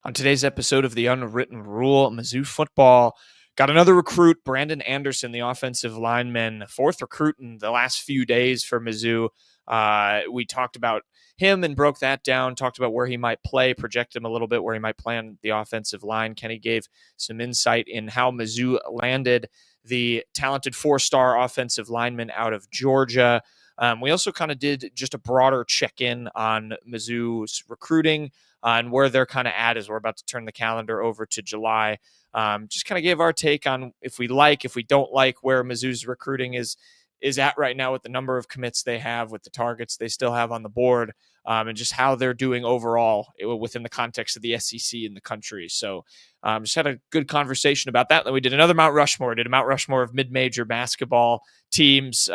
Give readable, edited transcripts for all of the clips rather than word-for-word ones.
On today's episode of The Unwritten Rule, Mizzou football got another recruit, Brandon Anderson, the offensive lineman, fourth recruit in the last few days for Mizzou. We talked about him and broke that down, talked about where he might play, projected him a little bit where he might play on the offensive line. Kenny gave some insight in how Mizzou landed the talented four-star offensive lineman out of Georgia. We also kind of did just a broader check-in on Mizzou's recruiting and where they're kind of at as we're about to turn the calendar over to July. Just kind of gave our take on if we don't like where Mizzou's recruiting is at right now with the number of commits they have, with the targets they still have on the board, and just how they're doing overall within the context of the SEC in the country. So just had a good conversation about that. Then we did another Mount Rushmore, of mid-major basketball teams.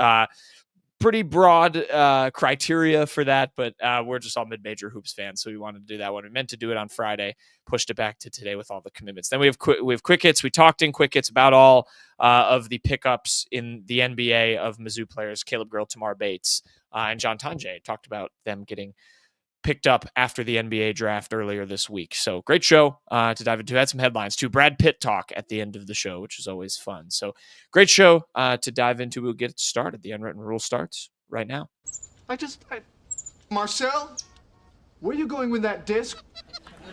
Pretty broad criteria for that, but we're just all mid-major hoops fans, so we wanted to do that one. We meant to do it on Friday, pushed it back to today with all the commitments. Then we have quick hits. We talked in quick hits about all of the pickups in the NBA of Mizzou players, Caleb Grill, Tamar Bates, and John Tanjay. Talked about them getting picked up after the NBA draft earlier this week. So great show to dive into. Had some headlines too. Brad Pitt talk at the end of the show, which is always fun. So great show to dive into. We'll get started. The Unwritten Rule starts right now. Marcel, where are you going with that disc?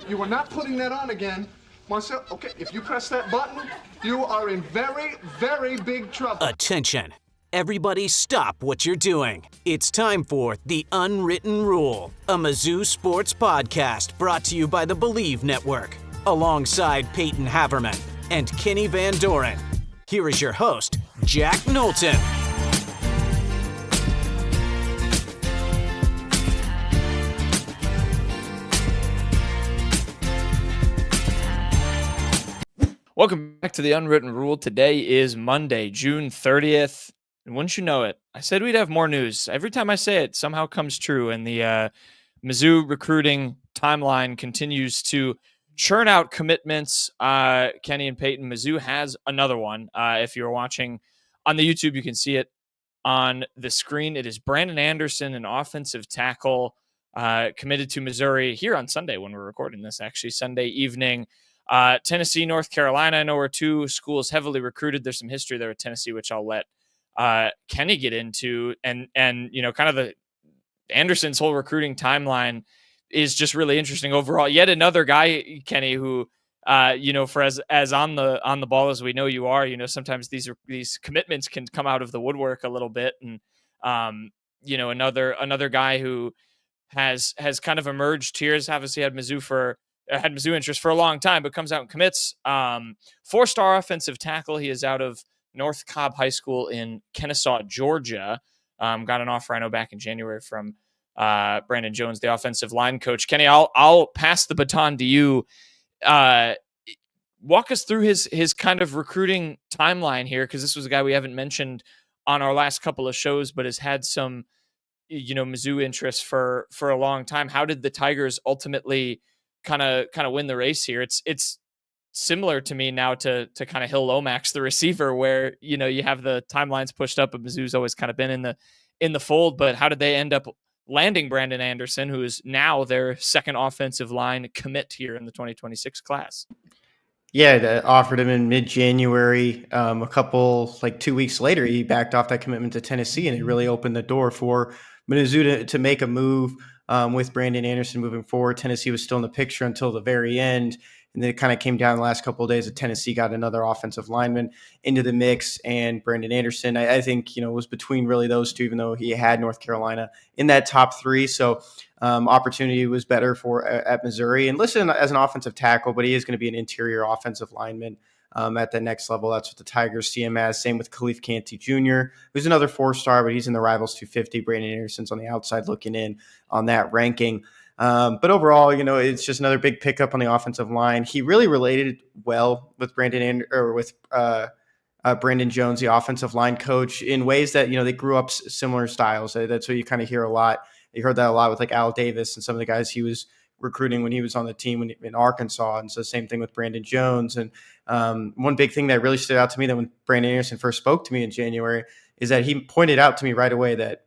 You are not putting that on again. Marcel, okay, if you press that button, you are in very, very big trouble. Attention. Everybody stop what you're doing. It's time for The Unwritten Rule, a Mizzou sports podcast brought to you by the Believe Network, alongside Payton Haverman and Kenny Van Doren. Here is your host, Jack Knowlton. Welcome back to The Unwritten Rule. Today is Monday, June 30th. And wouldn't you know it, I said we'd have more news. Every time I say it, somehow comes true. And the Mizzou recruiting timeline continues to churn out commitments. Kenny and Payton, Mizzou has another one. If you're watching on the YouTube, you can see it on the screen. It is Brandon Anderson, an offensive tackle, committed to Missouri here on Sunday when we're recording this, actually, Sunday evening. Tennessee, North Carolina, I know are two schools heavily recruited. There's some history there with Tennessee, which I'll let Kenny get into, and kind of the Anderson's whole recruiting timeline is just really interesting overall. Yet another guy, Kenny, who for as on the ball as we know you are, sometimes these commitments can come out of the woodwork a little bit, and another guy who has kind of emerged here, has obviously had Mizzou interest for a long time, but comes out and commits. 4-star offensive tackle. He is out of North Cobb High School in Kennesaw, Georgia. Got an offer, I know, back in January from Brandon Jones, the offensive line coach. Kenny, I'll pass the baton to you. Walk us through his kind of recruiting timeline here, because this was a guy we haven't mentioned on our last couple of shows, but has had some, Mizzou interest for a long time. How did the Tigers ultimately kind of win the race here? It's similar to me now to kind of Hill Lomax, the receiver, where you have the timelines pushed up, but Mizzou's always kind of been in the fold. But how did they end up landing Brandon Anderson, who is now their second offensive line commit here in the 2026 class? Yeah, that offered him in mid-January. A couple, 2 weeks later, he backed off that commitment to Tennessee, and it really opened the door for Mizzou to make a move with Brandon Anderson moving forward. Tennessee was still in the picture until the very end, and then it kind of came down the last couple of days that Tennessee got another offensive lineman into the mix, and Brandon Anderson, I think, was between really those two, even though he had North Carolina in that top three. So opportunity was better for at Missouri, and listed as an offensive tackle, but he is going to be an interior offensive lineman at the next level. That's what the Tigers see him as. Same with Khalif Canty Jr., who's another 4-star, but he's in the Rivals 250. Brandon Anderson's on the outside looking in on that ranking. But overall, it's just another big pickup on the offensive line. He really related well with Brandon Jones, the offensive line coach, in ways that, they grew up similar styles. That's what you kind of hear a lot. You heard that a lot with Al Davis and some of the guys he was recruiting when he was on the team in Arkansas. And so same thing with Brandon Jones. And one big thing that really stood out to me that when Brandon Anderson first spoke to me in January is that he pointed out to me right away that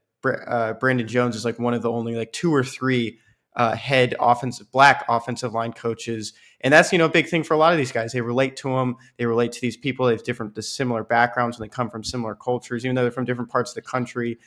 Brandon Jones is one of the only 2 or 3 black offensive line coaches. And that's, a big thing for a lot of these guys. They relate to them. They relate to these people. They have similar backgrounds, and they come from similar cultures, even though they're from different parts of the country.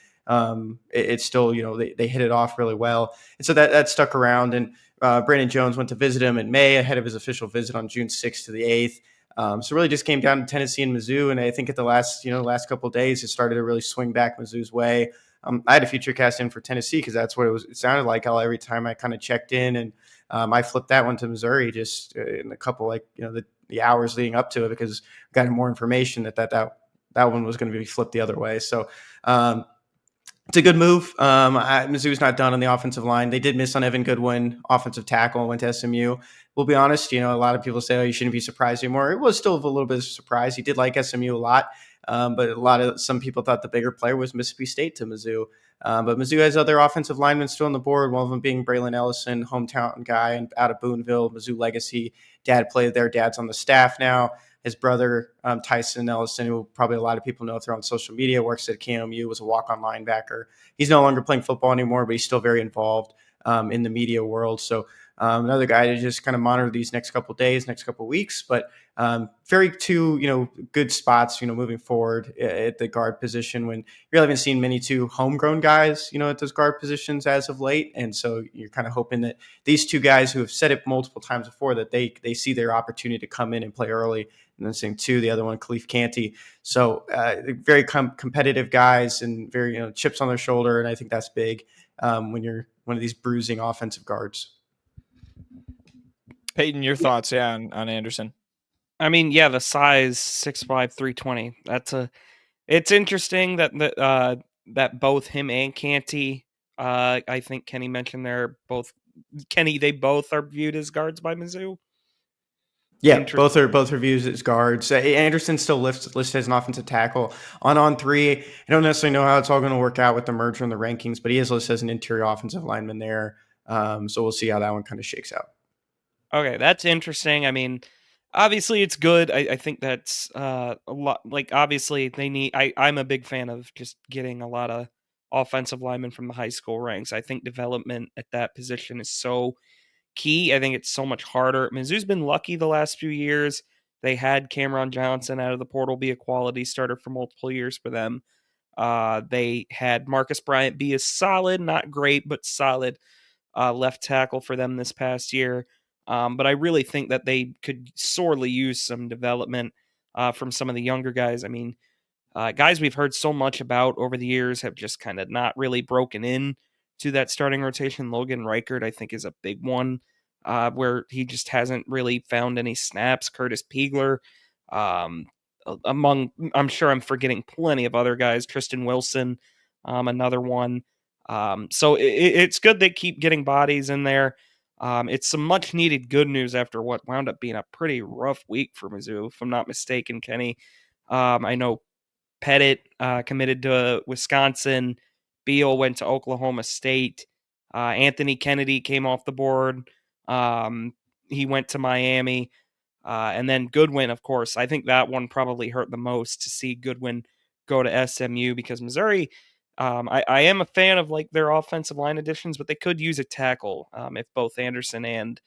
It's still, they hit it off really well. And so that stuck around. And Brandon Jones went to visit him in May ahead of his official visit on June 6th to the 8th. So really just came down to Tennessee and Mizzou. And I think at the last couple of days, it started to really swing back Mizzou's way. I had a future cast in for Tennessee because that's what it sounded like every time I kind of checked in, and I flipped that one to Missouri just in a couple the hours leading up to it, because I got more information that one was going to be flipped the other way. So it's a good move. Mizzou's not done on the offensive line. They did miss on Evan Goodwin, offensive tackle, went to SMU. We'll be honest, a lot of people say, oh, you shouldn't be surprised anymore. It was still a little bit of a surprise. He did like SMU a lot. But some people thought the bigger player was Mississippi State to Mizzou. But Mizzou has other offensive linemen still on the board, one of them being Braylon Ellison, hometown guy and out of Boonville, Mizzou legacy. Dad played there. Dad's on the staff now. His brother, Tyson Ellison, who probably a lot of people know if they're on social media, works at KMU, was a walk-on linebacker. He's no longer playing football anymore, but he's still very involved in the media world. So another guy to just kind of monitor these next couple of days, next couple of weeks. But very two, good spots, moving forward at the guard position, when you really haven't seen many two homegrown guys, at those guard positions as of late. And so you're kind of hoping that these two guys who have said it multiple times before, that they see their opportunity to come in and play early. And then same two, the other one, Khalif Canty. So very competitive guys and very, chips on their shoulder. And I think that's big when you're one of these bruising offensive guards. Payton, your thoughts, on Anderson? I mean, yeah, the size 6'5", 320. It's interesting that both him and Canty, I think Kenny mentioned they both are viewed as guards by Mizzou. Yeah, both are viewed as guards. Anderson still listed as an offensive tackle on 3. I don't necessarily know how it's all going to work out with the merger and the rankings, but he is listed as an interior offensive lineman there. So we'll see how that one kind of shakes out. Okay, that's interesting. I mean, obviously it's good. I think that's a lot. Like, obviously they need. I'm a big fan of just getting a lot of offensive linemen from the high school ranks. I think development at that position is so key. I think it's so much harder. Mizzou's been lucky the last few years. They had Cameron Johnson out of the portal be a quality starter for multiple years for them. They had Marcus Bryant be a solid, not great, but solid left tackle for them this past year. But I really think that they could sorely use some development from some of the younger guys. I mean, guys we've heard so much about over the years have just kind of not really broken in to that starting rotation. Logan Reichert, I think, is a big one where he just hasn't really found any snaps. Curtis Piegler, I'm sure I'm forgetting plenty of other guys. Tristan Wilson, another one. So it's good they keep getting bodies in there. It's some much needed good news after what wound up being a pretty rough week for Mizzou, if I'm not mistaken, Kenny. I know Pettit committed to Wisconsin. Beal went to Oklahoma State. Anthony Kennedy came off the board. He went to Miami. And then Goodwin, of course. I think that one probably hurt the most to see Goodwin go to SMU, because Missouri, I am a fan of like their offensive line additions, but they could use a tackle if both Anderson and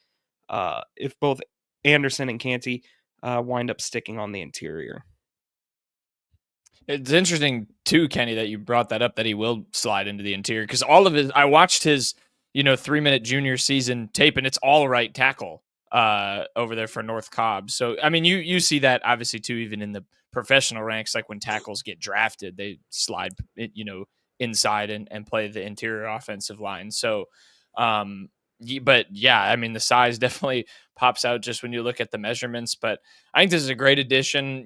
Canty wind up sticking on the interior. It's interesting too, Kenny, that you brought that up, that he will slide into the interior, because I watched his 3-minute junior season tape, and it's all right tackle over there for North Cobb. So I mean, you see that obviously too, even in the professional ranks, like when tackles get drafted, they slide inside and play the interior offensive line. So but yeah, I mean, the size definitely pops out just when you look at the measurements. But I think this is a great addition.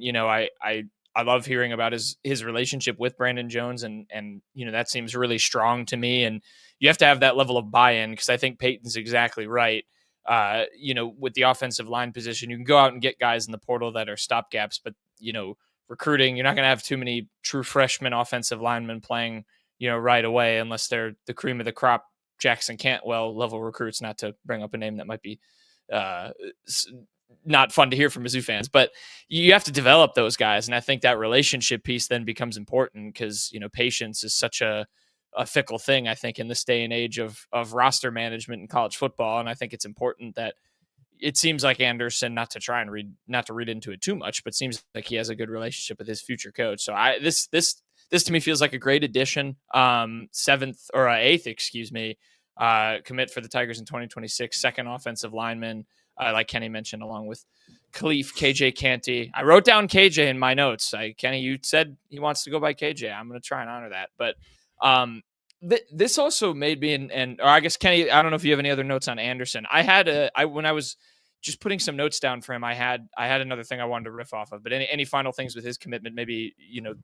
I love hearing about his relationship with Brandon Jones, and that seems really strong to me. And you have to have that level of buy-in, because I think Payton's exactly right. With the offensive line position, you can go out and get guys in the portal that are stopgaps, but recruiting, you're not going to have too many true freshman offensive linemen playing right away, unless they're the cream of the crop Jackson Cantwell level recruits, not to bring up a name that might be not fun to hear from Mizzou fans, but you have to develop those guys. And I think that relationship piece then becomes important, because, patience is such a a fickle thing, I think, in this day and age of roster management in college football. And I think it's important that it seems like Anderson, not to read into it too much, but seems like he has a good relationship with his future coach. So this to me feels like a great addition. Eighth, excuse me, commit for the Tigers in 2026, second offensive lineman, like Kenny mentioned, along with Khalif, KJ Canty. I wrote down KJ in my notes. Kenny, you said he wants to go by KJ. I'm going to try and honor that. But this also made me, or I guess Kenny, I don't know if you have any other notes on Anderson. When I was just putting some notes down for him, I had another thing I wanted to riff off of. But any final things with his commitment? Maybe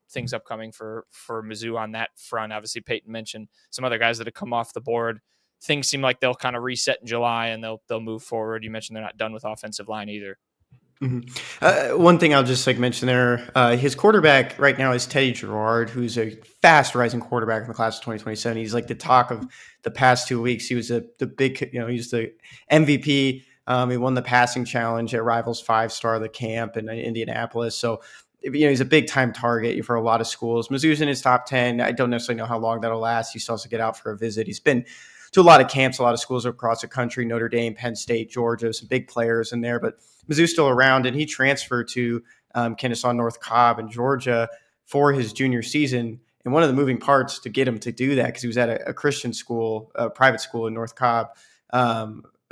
things upcoming for Mizzou on that front. Obviously, Payton mentioned some other guys that have come off the board. Things seem like they'll kind of reset in July and they'll move forward. You mentioned they're not done with offensive line either. Mm-hmm. One thing I'll just mention there, his quarterback right now is Teddy Gerard, who's a fast rising quarterback in the class of 2027. He's like the talk of the past 2 weeks. He was the big, he's the MVP. He won the passing challenge at Rivals 5-star the camp in Indianapolis. So, he's a big time target for a lot of schools. Mizzou's in his top 10. I don't necessarily know how long that'll last. He still has to get out for a visit. He's been to a lot of camps, a lot of schools across the country, Notre Dame, Penn State, Georgia, some big players in there, but Mizzou's still around, and he transferred to Kennesaw North Cobb in Georgia for his junior season. And one of the moving parts to get him to do that, because he was at a Christian school, a private school in North Cobb,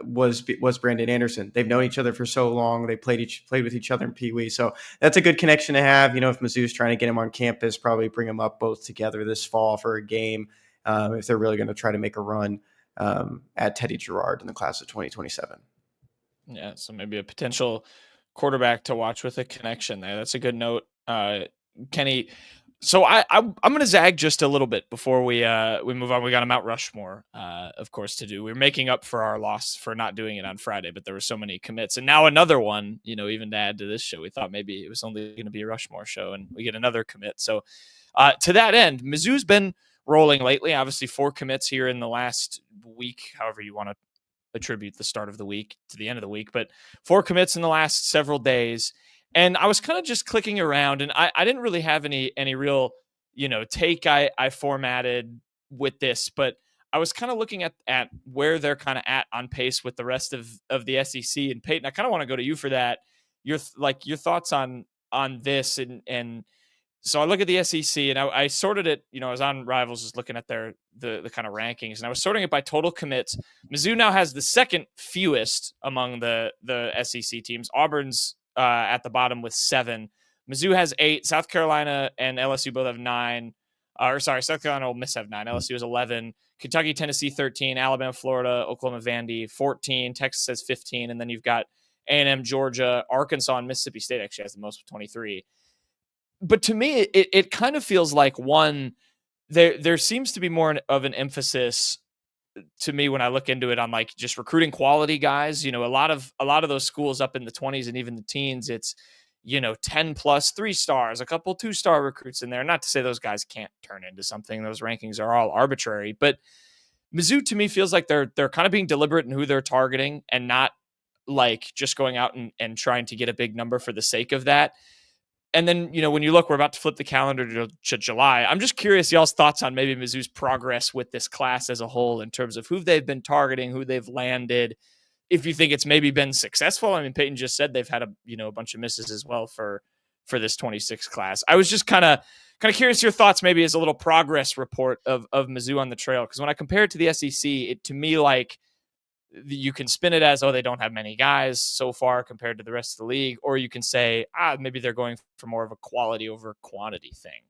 was Brandon Anderson. They've known each other for so long. They played with each other in Pee Wee. So that's a good connection to have. If Mizzou's trying to get him on campus, probably bring them up both together this fall for a game if they're really going to try to make a run at Teddy Gerard in the class of 2027. Yeah, so maybe a potential quarterback to watch with a connection there. That's a good note, Kenny. So I'm going to zag just a little bit before we move on. We got a Mount Rushmore, of course, to do. We're making up for our loss for not doing it on Friday, but there were so many commits, and now another one. Even to add to this show, we thought maybe it was only going to be a Rushmore show, and we get another commit. So to that end, Mizzou's been rolling lately. Obviously, 4 commits here in the last week, however you want to attribute the start of the week to the end of the week, but 4 commits in the last several days. And I was kind of just clicking around, and I didn't really have any real, take I formatted with this, but I was kind of looking at where they're kind of at on pace with the rest of the SEC. And Payton, I kind of want to go to you for that. Your thoughts on this, and so I look at the SEC, and I sorted it. I was on Rivals, just looking at the kind of rankings, and I was sorting it by total commits. Mizzou now has the second fewest among the SEC teams. Auburn's at the bottom with 7. Mizzou has 8. South Carolina and LSU both have 9. South Carolina and Ole Miss have 9. LSU has 11. Kentucky, Tennessee 13. Alabama, Florida, Oklahoma, Vandy 14. Texas has 15, and then you've got A&M, Georgia, Arkansas, and Mississippi State actually has the most with 23. But to me, it kind of feels like there seems to be more of an emphasis to me when I look into it on like just recruiting quality guys. A lot of those schools up in the 20s and even the teens, it's 10 plus 3 stars, a couple 2-star recruits in there. Not to say those guys can't turn into something. Those rankings are all arbitrary, but Mizzou to me feels like they're kind of being deliberate in who they're targeting and not like just going out and trying to get a big number for the sake of that. And then, when you look, we're about to flip the calendar to July. I'm just curious y'all's thoughts on maybe Mizzou's progress with this class as a whole in terms of who they've been targeting, who they've landed. If you think it's maybe been successful. I mean, Payton just said they've had a bunch of misses as well for this 26 class. I was just kind of curious your thoughts maybe as a little progress report of Mizzou on the trail. Because when I compare it to the SEC, it to me like you can spin it as, they don't have many guys so far compared to the rest of the league. Or you can say, maybe they're going for more of a quality over quantity thing.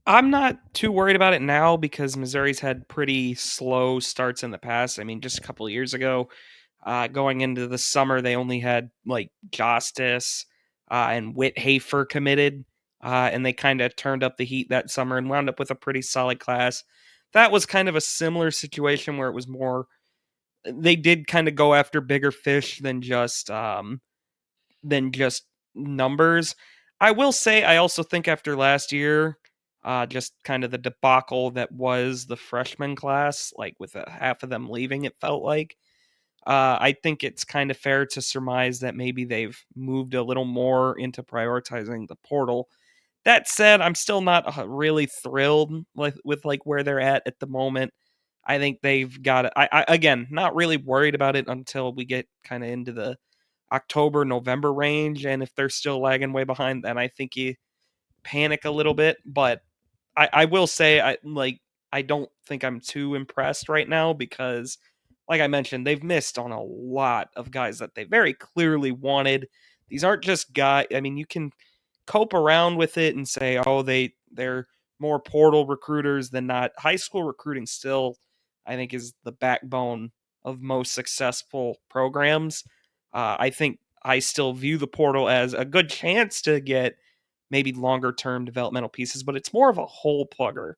I'm not too worried about it now because Missouri's had pretty slow starts in the past. I mean, just a couple of years ago, going into the summer, they only had like Justice and Whithafer committed. And they kind of turned up the heat that summer and wound up with a pretty solid class. That was kind of a similar situation where it was more, they did kind of go after bigger fish than just numbers. I will say, I also think after last year, just kind of the debacle that was the freshman class, like with half of them leaving, it felt like. I think it's kind of fair to surmise that maybe they've moved a little more into prioritizing the portal. That said, I'm still not really thrilled with like where they're at the moment. I think they've got it. I again, not really worried about it until we get kind of into the October, November range. And if they're still lagging way behind, then I think you panic a little bit. But I will say, I don't think I'm too impressed right now because, like I mentioned, they've missed on a lot of guys that they very clearly wanted. These aren't just guys. I mean, you can cope around with it and say, oh, they're more portal recruiters than not. High school recruiting still, I think, is the backbone of most successful programs. I think I still view the portal as a good chance to get maybe longer term developmental pieces, but it's more of a hole plugger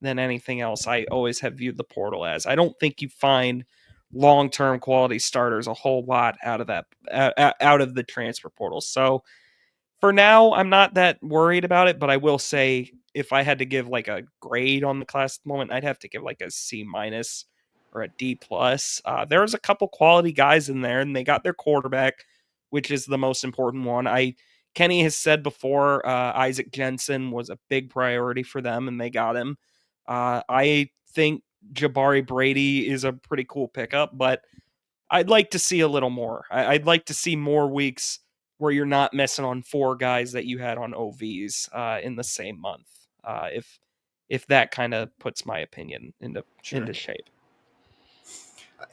than anything else. I always have viewed the portal as. I don't think you find long term quality starters a whole lot out of that out of the transfer portal. So for now, I'm not that worried about it, but I will say if I had to give like a grade on the class at the moment, I'd have to give like a C minus or a D plus. There's a couple quality guys in there, and they got their quarterback, which is the most important one. Kenny has said before, Isaac Jensen was a big priority for them, and they got him. I think Jabari Brady is a pretty cool pickup, but I'd like to see a little more. I'd like to see more weeks where you're not missing on 4 guys that you had on OVs in the same month. If that kind of puts my opinion into shape.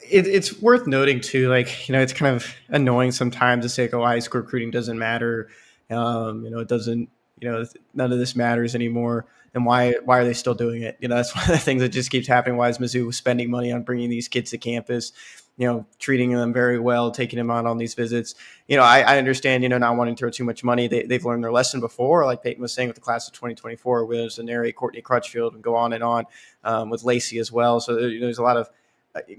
It's worth noting too, like, it's kind of annoying sometimes to say, like, oh, high school recruiting doesn't matter. It doesn't, none of this matters anymore. And why are they still doing it? That's one of the things that just keeps happening. Why is Mizzou spending money on bringing these kids to campus, treating them very well, taking them out on these visits? I understand, not wanting to throw too much money. They've learned their lesson before, like Payton was saying with the class of 2024, Williams and Neri, Courtney Crutchfield, and go on and on with Lacey as well. So there's a lot of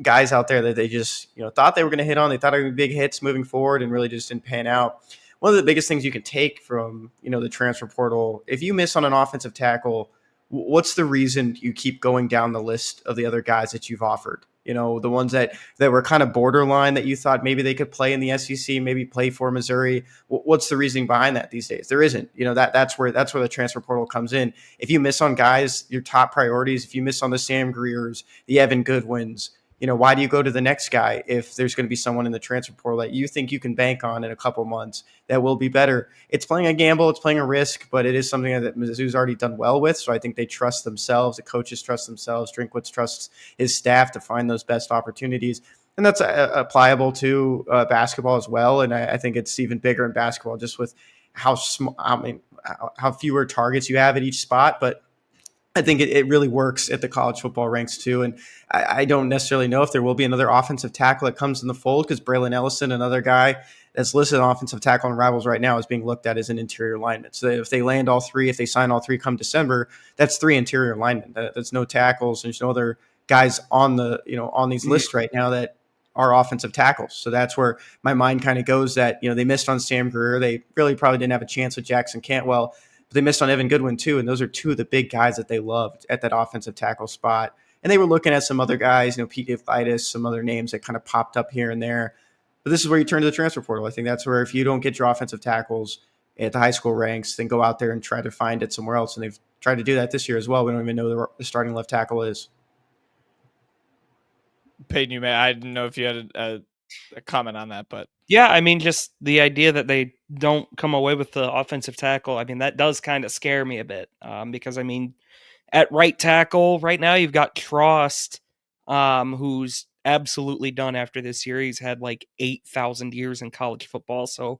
guys out there that they just thought they were going to hit on. They thought it would be big hits moving forward, and really just didn't pan out. One of the biggest things you can take from the transfer portal, if you miss on an offensive tackle, what's the reason you keep going down the list of the other guys that you've offered? The ones that were kind of borderline that you thought maybe they could play in the SEC, maybe play for Missouri. What's the reasoning behind that these days? There isn't. That's where the transfer portal comes in. If you miss on guys, your top priorities, if you miss on the Sam Greers, the Evan Goodwins, why do you go to the next guy if there's going to be someone in the transfer portal that you think you can bank on in a couple months that will be better? It's playing a gamble, it's playing a risk, but it is something that Mizzou's already done well with. So I think they trust themselves. The coaches trust themselves. Drinkwitz trusts his staff to find those best opportunities. And that's applicable to basketball as well. And I think it's even bigger in basketball just with how fewer targets you have at each spot. But I think it really works at the college football ranks too. And I don't necessarily know if there will be another offensive tackle that comes in the fold, because Braylon Ellison, another guy that's listed on offensive tackle on Rivals right now, is being looked at as an interior lineman. So if they land all 3, if they sign all 3 come December, that's 3 interior linemen. That's no tackles. There's no other guys on on these lists right now that are offensive tackles. So that's where my mind kind of goes, that, they missed on Sam Greer. They really probably didn't have a chance with Jackson Cantwell. They missed on Evan Goodwin too, and those are 2 of the big guys that they loved at that offensive tackle spot. And they were looking at some other guys, Pete Iflitis, some other names that kind of popped up here and there. But this is where you turn to the transfer portal. I think that's where, if you don't get your offensive tackles at the high school ranks, then go out there and try to find it somewhere else. And they've tried to do that this year as well. We don't even know who the starting left tackle is. Payton, I didn't know if you had a comment on that, but yeah, I mean, just the idea that they don't come away with the offensive tackle, I mean, that does kind of scare me a bit, because, I mean, at right tackle right now, you've got Trost, who's absolutely done after this year. He's had like 8,000 years in college football, so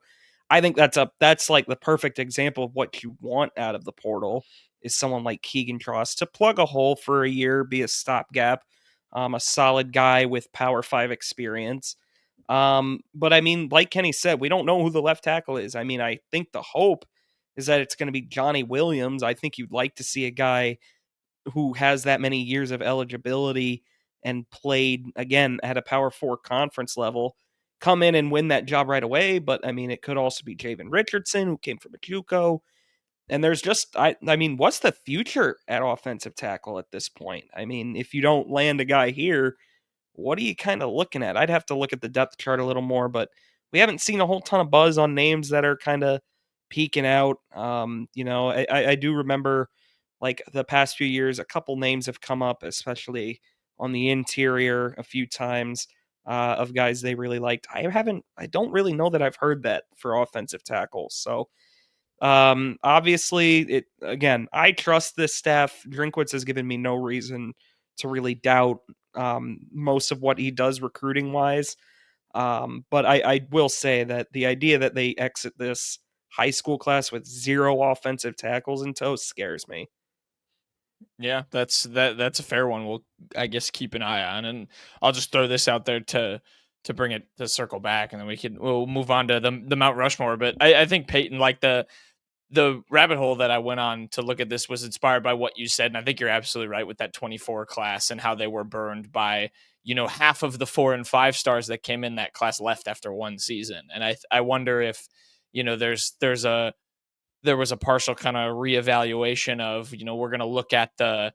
I think that's like the perfect example of what you want out of the portal, is someone like Keegan Trost to plug a hole for a year, be a stopgap, a solid guy with Power 5 experience. But I mean, like Kenny said, we don't know who the left tackle is. I mean, I think the hope is that it's going to be Johnny Williams. I think you'd like to see a guy who has that many years of eligibility and played, again, at a Power 4 conference level, come in and win that job right away. But I mean, it could also be Javen Richardson, who came from a JUCO. And there's just, I mean, what's the future at offensive tackle at this point? I mean, if you don't land a guy here, what are you kind of looking at? I'd have to look at the depth chart a little more, but we haven't seen a whole ton of buzz on names that are kind of peeking out. I do remember like the past few years, a couple names have come up, especially on the interior a few times of guys they really liked. I don't really know that I've heard that for offensive tackles. So obviously I trust this staff. Drinkwitz has given me no reason to really doubt most of what he does recruiting wise. But I will say that the idea that they exit this high school class with 0 offensive tackles in tow scares me. Yeah, that's a fair one. We'll, I guess, keep an eye on, and I'll just throw this out there to bring it to circle back, and then we'll move on to the Mount Rushmore. But I think Payton, like the rabbit hole that I went on to look at this was inspired by what you said, and I think you're absolutely right with that 24 class and how they were burned by half of the 4 and 5 stars that came in that class left after one season, and I wonder if there was a partial kind of reevaluation of, we're going to look at the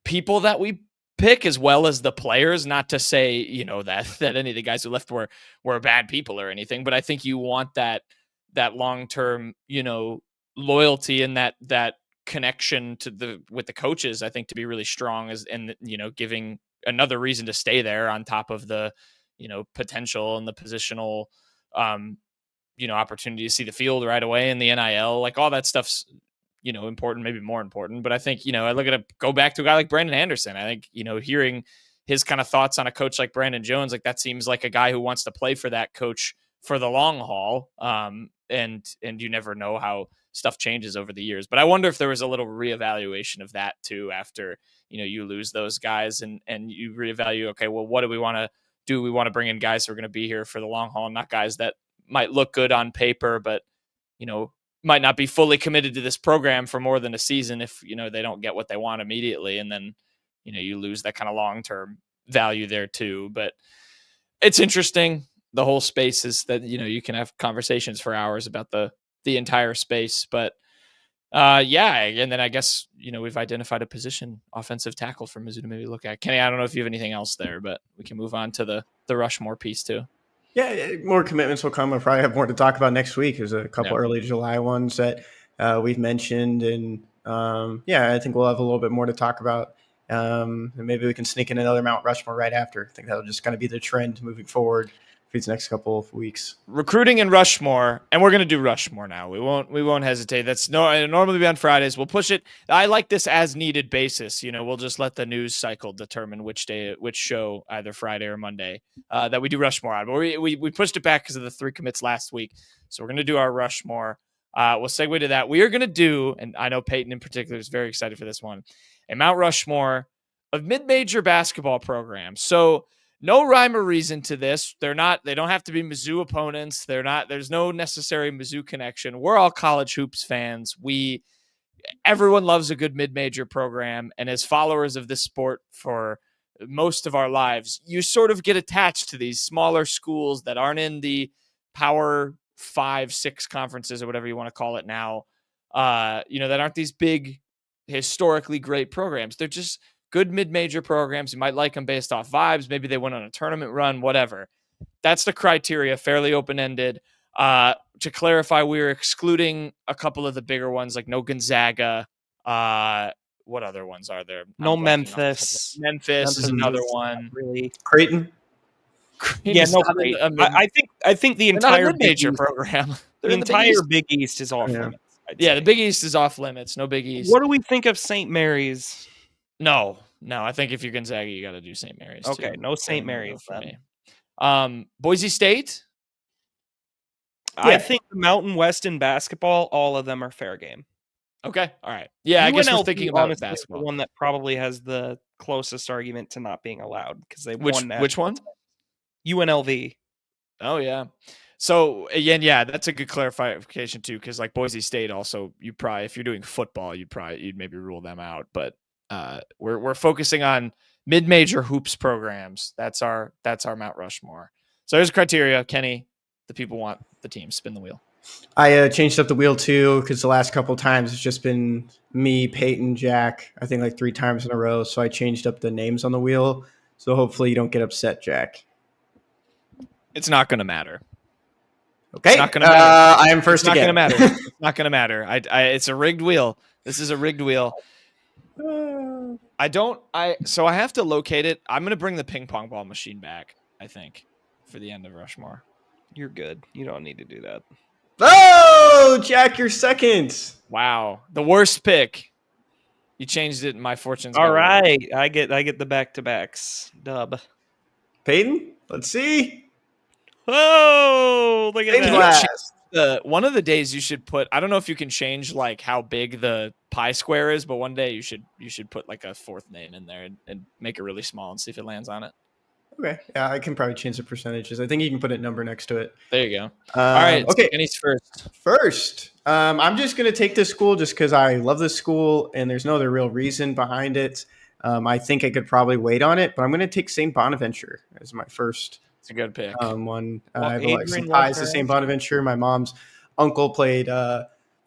people that we pick as well as the players, not to say, that any of the guys who left were bad people or anything, but I think you want that long-term, loyalty and that connection with the coaches, I think, to be really strong and giving another reason to stay there on top of the, potential and the positional, opportunity to see the field right away and the NIL, like all that stuff's, important, maybe more important. But I think, I look at go back to a guy like Brandon Anderson. I think, hearing his kind of thoughts on a coach like Brandon Jones, like that seems like a guy who wants to play for that coach for the long haul. And you never know how stuff changes over the years. But I wonder if there was a little reevaluation of that too, after, you lose those guys and you reevaluate, okay, well, what do we want to do? We want to bring in guys who are going to be here for the long haul, not guys that might look good on paper, but, might not be fully committed to this program for more than a season if, they don't get what they want immediately. And then, you lose that kind of long-term value there too. But it's interesting. The whole space is that, you can have conversations for hours about the entire space, but and then I guess, we've identified a position, offensive tackle for Mizzou to maybe look at. Kenny, I don't know if you have anything else there, but we can move on to the Rushmore piece too. Yeah, more commitments will come. We'll probably have more to talk about next week. There's a couple early July ones that we've mentioned. And I think we'll have a little bit more to talk about. And maybe we can sneak in another Mount Rushmore right after. I think that'll just kind of be the trend moving forward for these next couple of weeks. Recruiting and Rushmore, and we're going to do Rushmore now. We won't hesitate. That's normally be on Fridays. We'll push it. I like this as needed basis. We'll just let the news cycle determine which show, either Friday or Monday, that we do Rushmore on. But we pushed it back because of the 3 commits last week. So we're going to do our Rushmore. We'll segue to that. We are going to do, and I know Payton in particular is very excited for this one, a Mount Rushmore of mid-major basketball programs. So no rhyme or reason to this. They don't have to be Mizzou opponents. There's no necessary Mizzou connection. We're all college hoops fans. Everyone loves a good mid-major program. And as followers of this sport for most of our lives, you sort of get attached to these smaller schools that aren't in the Power 5, 6 conferences or whatever you want to call it now. That aren't these big, historically great programs. They're just good mid-major programs. You might like them based off vibes. Maybe they went on a tournament run, whatever. That's the criteria, fairly open-ended. To clarify, we're excluding a couple of the bigger ones, like no Gonzaga. What other ones are there? No Memphis. Memphis is another one. Really, Creighton. Yeah, no. I think the entire mid-major program. The entire Big East is off limits. Yeah, the Big East is off limits. No Big East. What do we think of St. Mary's? No. I think if you're Gonzaga, you got to do St. Mary's. Okay, too. no St. Mary's then. Boise State. I think the Mountain West in basketball, all of them are fair game. Okay, all right. Yeah, I guess we're thinking about basketball. The one that probably has the closest argument to not being allowed because they won that. Which one? UNLV. Oh yeah. So again, yeah, that's a good clarification too, because like Boise State, also if you're doing football, you'd maybe rule them out, but. We're focusing on mid-major hoops programs. That's our Mount Rushmore. So there's criteria. Kenny, the people want the team. Spin the wheel. I changed up the wheel too because the last couple of times it's just been me, Payton, Jack. I think like 3 times in a row. So I changed up the names on the wheel. So hopefully you don't get upset, Jack. It's not going to matter. Okay. It's not going to matter. I am first It's not going again. to matter. It's not going to matter. It's a rigged wheel. This is a rigged wheel. So I have to locate it. I'm going to bring the ping pong ball machine back, I think, for the end of Rushmore. You're good. You don't need to do that. Oh, Jack, you're second. Wow. The worst pick. You changed it and my fortunes All got right. weird. I get the back-to-backs. Dub. Payton, let's see. Oh, look at Payton's that. last. One of the days you should put, I don't know if you can change like how big the pie square is, but one day you should put like a fourth name in there and make it really small and see if it lands on it. Okay. Yeah, I can probably change the percentages. I think you can put a number next to it. There you go. All right. Okay. Kenny's first. First, I'm just going to take this school just because I love this school and there's no other real reason behind it. I think I could probably wait on it, but I'm going to take St. Bonaventure as my first It's a good pick. one. Well, I have Adrian some loves ties her to St. Bonaventure. My mom's uncle played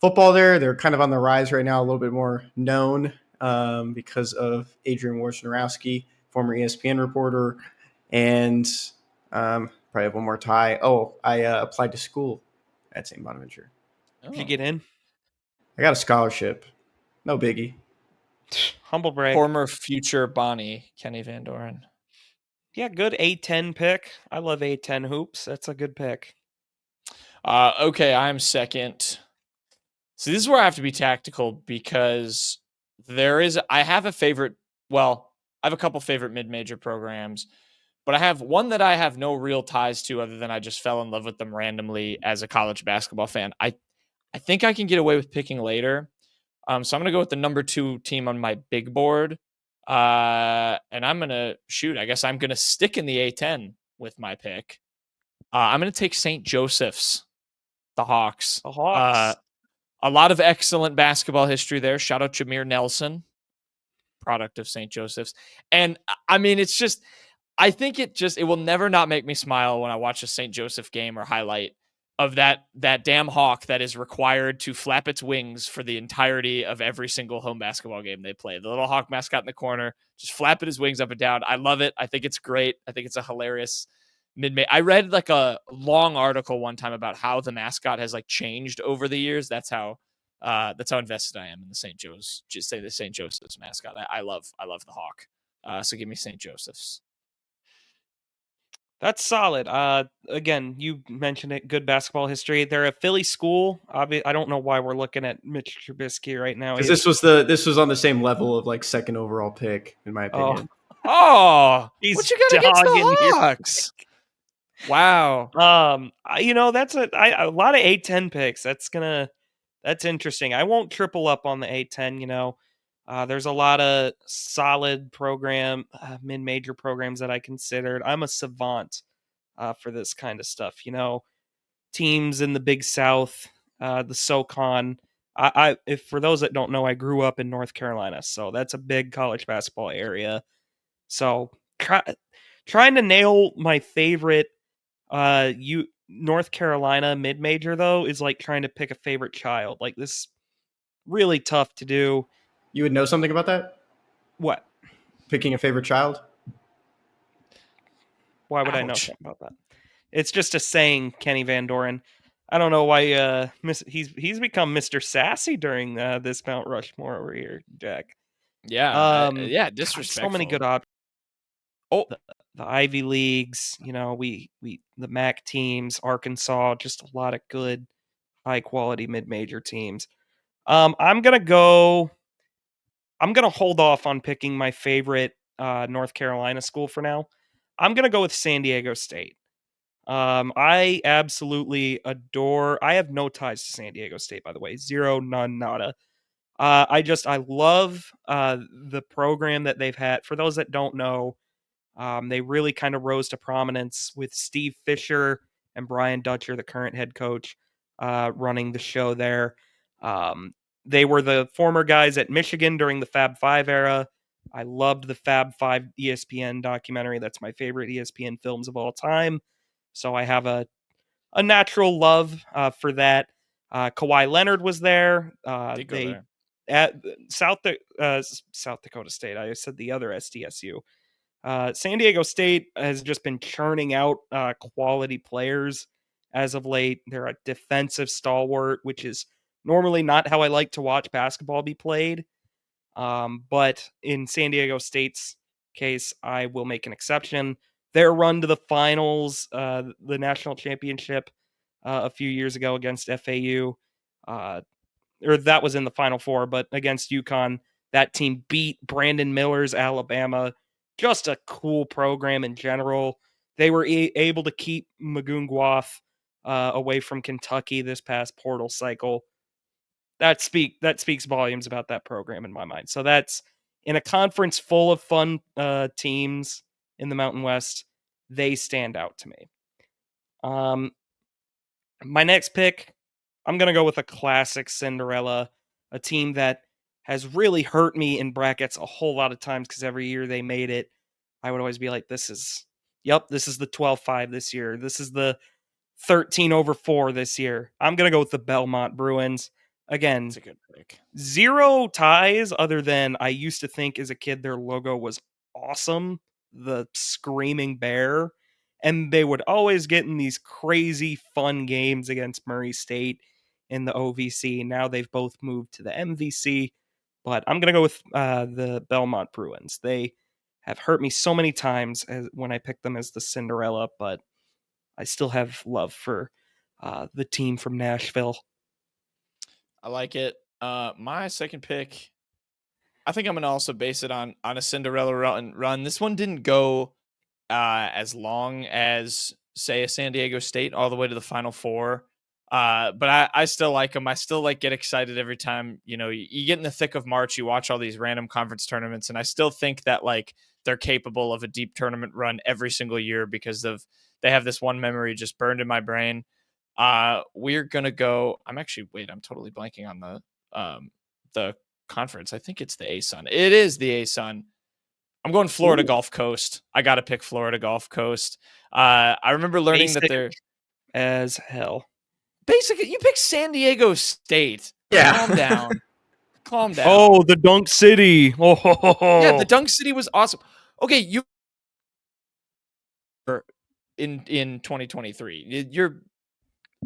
football there. They're kind of on the rise right now, a little bit more known because of Adrian Wojnarowski, former ESPN reporter. And probably have one more tie. Oh, I applied to school at St. Bonaventure. Did you get in? I got a scholarship. No biggie. Humble brag. Former future Bonnie, Kenny Van Doren. Yeah, good A10 pick. I love A10 hoops. That's a good pick. Okay, I'm second. So this is where I have to be tactical because I have a favorite. Well, I have a couple favorite mid-major programs, but I have one that I have no real ties to other than I just fell in love with them randomly as a college basketball fan. I think I can get away with picking later. So I'm going to go with the number 2 team on my big board. And I'm going to I guess I'm going to stick in the A10 with my pick. I'm going to take St. Joseph's, the Hawks. The Hawks. A lot of excellent basketball history there. Shout out Jameer Nelson, product of St. Joseph's. And I mean, it's just, I think it will never not make me smile when I watch a St. Joseph game or highlight of that damn hawk that is required to flap its wings for the entirety of every single home basketball game they play. The little hawk mascot in the corner, just flapping his wings up and down. I love it. I think it's great. I think it's a hilarious mid-May. I read like a long article one time about how the mascot has like changed over the years. That's how invested I am in the St. Joseph's mascot. I love the hawk. So give me St. Joseph's. That's solid. Again, you mentioned it. Good basketball history. They're a Philly school. I don't know why we're looking at Mitch Trubisky right now. Because this was on the same level of like second overall pick, in my opinion. Oh, he's what you got against the Hawks? Wow. That's a lot of A10 picks. That's interesting. I won't triple up on the A10. There's a lot of solid mid-major programs that I considered. I'm a savant for this kind of stuff. Teams in the Big South, the SoCon. If for those that don't know, I grew up in North Carolina, so that's a big college basketball area. So trying to nail my favorite North Carolina mid-major though is like trying to pick a favorite child. Like this, really tough to do. You would know something about that? What? Picking a favorite child? Why would I know something about that? It's just a saying, Kenny Van Doren. I don't know why he's become Mr. Sassy during this Mount Rushmore over here, Jack. Yeah, disrespectful. So many good options. Oh, the Ivy Leagues, we the MAC teams, Arkansas, just a lot of good, high quality mid-major teams. I'm gonna hold off on picking my favorite North Carolina school for now. I'm going to go with San Diego State. I absolutely adore. I have no ties to San Diego State, by the way. Zero, none, nada. I love the program that they've had. For those that don't know, they really kind of rose to prominence with Steve Fisher and Brian Dutcher, the current head coach, running the show there. They were the former guys at Michigan during the Fab Five era. I loved the Fab Five ESPN documentary. That's my favorite ESPN films of all time. So I have a natural love for that. Kawhi Leonard was there. There. At South Dakota State. I said the other SDSU. San Diego State has just been churning out quality players as of late. They're a defensive stalwart, which is normally not how I like to watch basketball be played. But in San Diego State's case, I will make an exception. Their run to the finals, the national championship a few years ago against FAU, or that was in the Final Four, but against UConn, that team beat Brandon Miller's Alabama. Just a cool program in general. They were able to keep Magungwath away from Kentucky this past portal cycle. That speaks volumes about that program in my mind. So that's in a conference full of fun teams in the Mountain West. They stand out to me. My next pick, I'm going to go with a classic Cinderella, a team that has really hurt me in brackets a whole lot of times because every year they made it, I would always be like, this is the 12-5 this year. This is the 13/4 this year. I'm going to go with the Belmont Bruins. Again, That's a good pick. Zero ties other than I used to think as a kid their logo was awesome, the screaming bear. And they would always get in these crazy fun games against Murray State in the OVC. Now they've both moved to the MVC. But I'm going to go with the Belmont Bruins. They have hurt me so many times when I picked them as the Cinderella, but I still have love for the team from Nashville. I like it. My second pick, I think I'm going to also base it on a Cinderella run. This one didn't go as long as, say, a San Diego State all the way to the Final Four. But I still like them. I still get excited every time, you get in the thick of March, you watch all these random conference tournaments, and I still think that they're capable of a deep tournament run every single year because they have this one memory just burned in my brain. We're going to go, I'm totally blanking on the conference. I think it's the ASUN. It is the ASUN. I'm going Florida Gulf Coast. I got to pick Florida Gulf Coast. I remember learning that they're as hell. Basically, you pick San Diego State. Yeah. Calm down. Calm down. Oh, the Dunk City. Oh. Yeah, the Dunk City was awesome. Okay, you in 2023.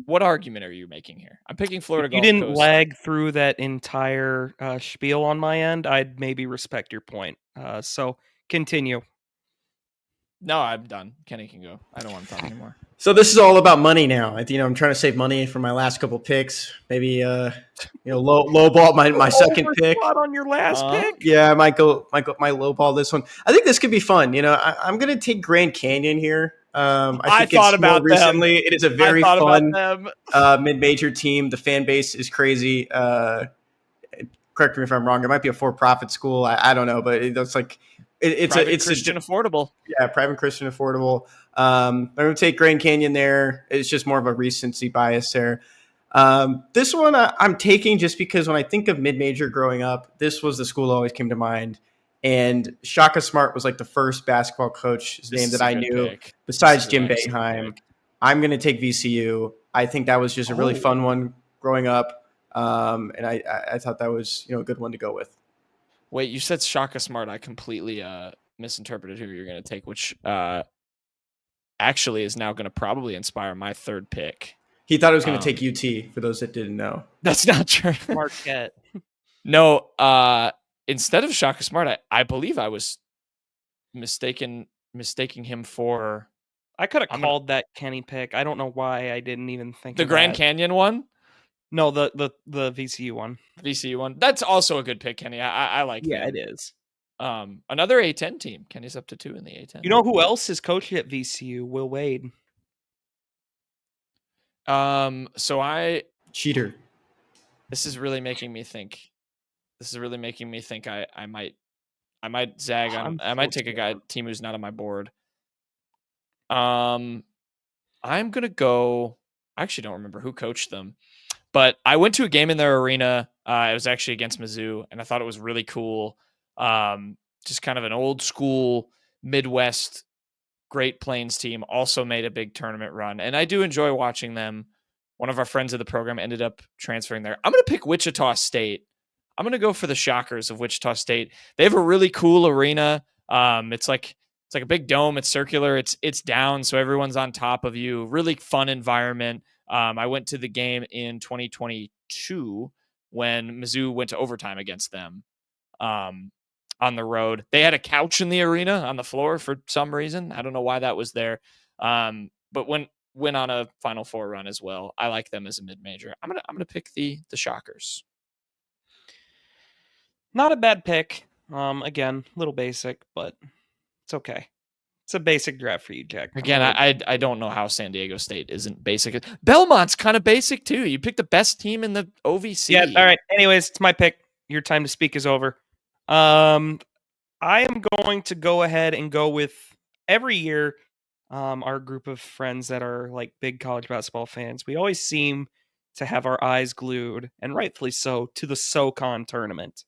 What argument are you making here? I'm picking Florida Gulf Coast. You didn't lag through that entire spiel on my end. I'd maybe respect your point. So continue. No, I'm done. Kenny can go. I don't want to talk anymore. So this is all about money now. I'm trying to save money for my last couple picks. Maybe low ball my second pick on your last pick. Yeah, I might low ball this one. I think this could be fun. I'm going to take Grand Canyon here. I thought about recently. It is a very fun mid-major team. The fan base is crazy. Correct me if I'm wrong. It might be a for-profit school. I don't know, but it's Christian affordable. Yeah, private Christian affordable. I'm going to take Grand Canyon there. It's just more of a recency bias there. This one I'm taking just because when I think of mid-major growing up, this was the school that always came to mind. And Shaka Smart was the first basketball coach's name that I knew besides Jim Boeheim. I'm going to take VCU. I think that was just a really fun one growing up. And I thought that was a good one to go with. Wait, you said Shaka Smart. I completely misinterpreted who you're going to take, which actually is now going to probably inspire my third pick. He thought it was going to take UT, for those that didn't know. That's not true. Marquette. No, instead of Shaka Smart, I believe I was mistaking him for... I could have called that Kenny pick. I don't know why I didn't even think the Grand Canyon one? No, the VCU one. VCU one. That's also a good pick, Kenny. I like Yeah, him. it is. Another A10 team. Kenny's up to 2 in the A10. You know who else is coaching at VCU? Will Wade. Cheater. This is really making me think. I might zag on. I might take a team who's not on my board. I'm gonna go. I actually don't remember who coached them, but I went to a game in their arena. It was actually against Mizzou, and I thought it was really cool. Just kind of an old school Midwest Great Plains team. Also made a big tournament run, and I do enjoy watching them. One of our friends of the program ended up transferring there. I'm going to pick Wichita State. I'm going to go for the Shockers of Wichita State. They have a really cool arena. It's It's like a big dome. It's circular. It's down, so everyone's on top of you. Really fun environment. I went to the game in 2022 when Mizzou went to overtime against them on the road. They had a couch in the arena on the floor for some reason. I don't know why that was there. But went on a Final Four run as well. I like them as a mid-major. I'm gonna pick the Shockers. Not a bad pick. Again, a little basic, but it's okay. It's a basic draft for you, Jack. Again, I don't know how San Diego State isn't basic. Belmont's kind of basic too. You picked the best team in the OVC. Yeah. All right. Anyways, it's my pick. Your time to speak is over. I am going to go ahead and go with every year. Our group of friends that are like big college basketball fans, we always seem to have our eyes glued, and rightfully so, to the SoCon tournament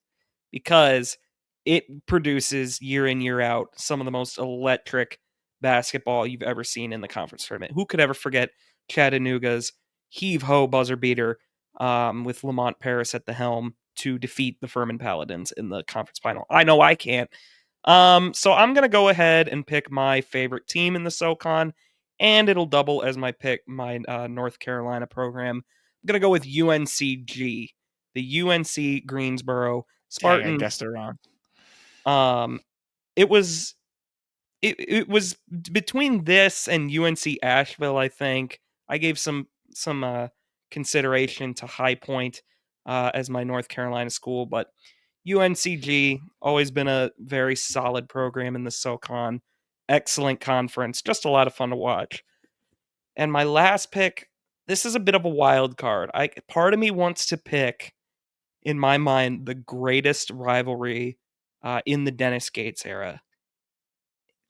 because it produces year in, year out some of the most electric basketball you've ever seen in the conference tournament. Who could ever forget Chattanooga's heave-ho buzzer beater with Lamont Paris at the helm to defeat the Furman Paladins in the conference final? I know I can't. So I'm going to go ahead and pick my favorite team in the SoCon, and it'll double as my pick, my North Carolina program. I'm going to go with UNCG, the UNC Greensboro Spartans. Dang, I guessed it wrong. It was between this and UNC Asheville. I think I gave some consideration to High Point as my North Carolina school, but UNCG always been a very solid program in the SoCon. Excellent conference, just a lot of fun to watch. And my last pick, this is a bit of a wild card. Part of me wants to pick, in my mind, the greatest rivalry in the Dennis Gates era.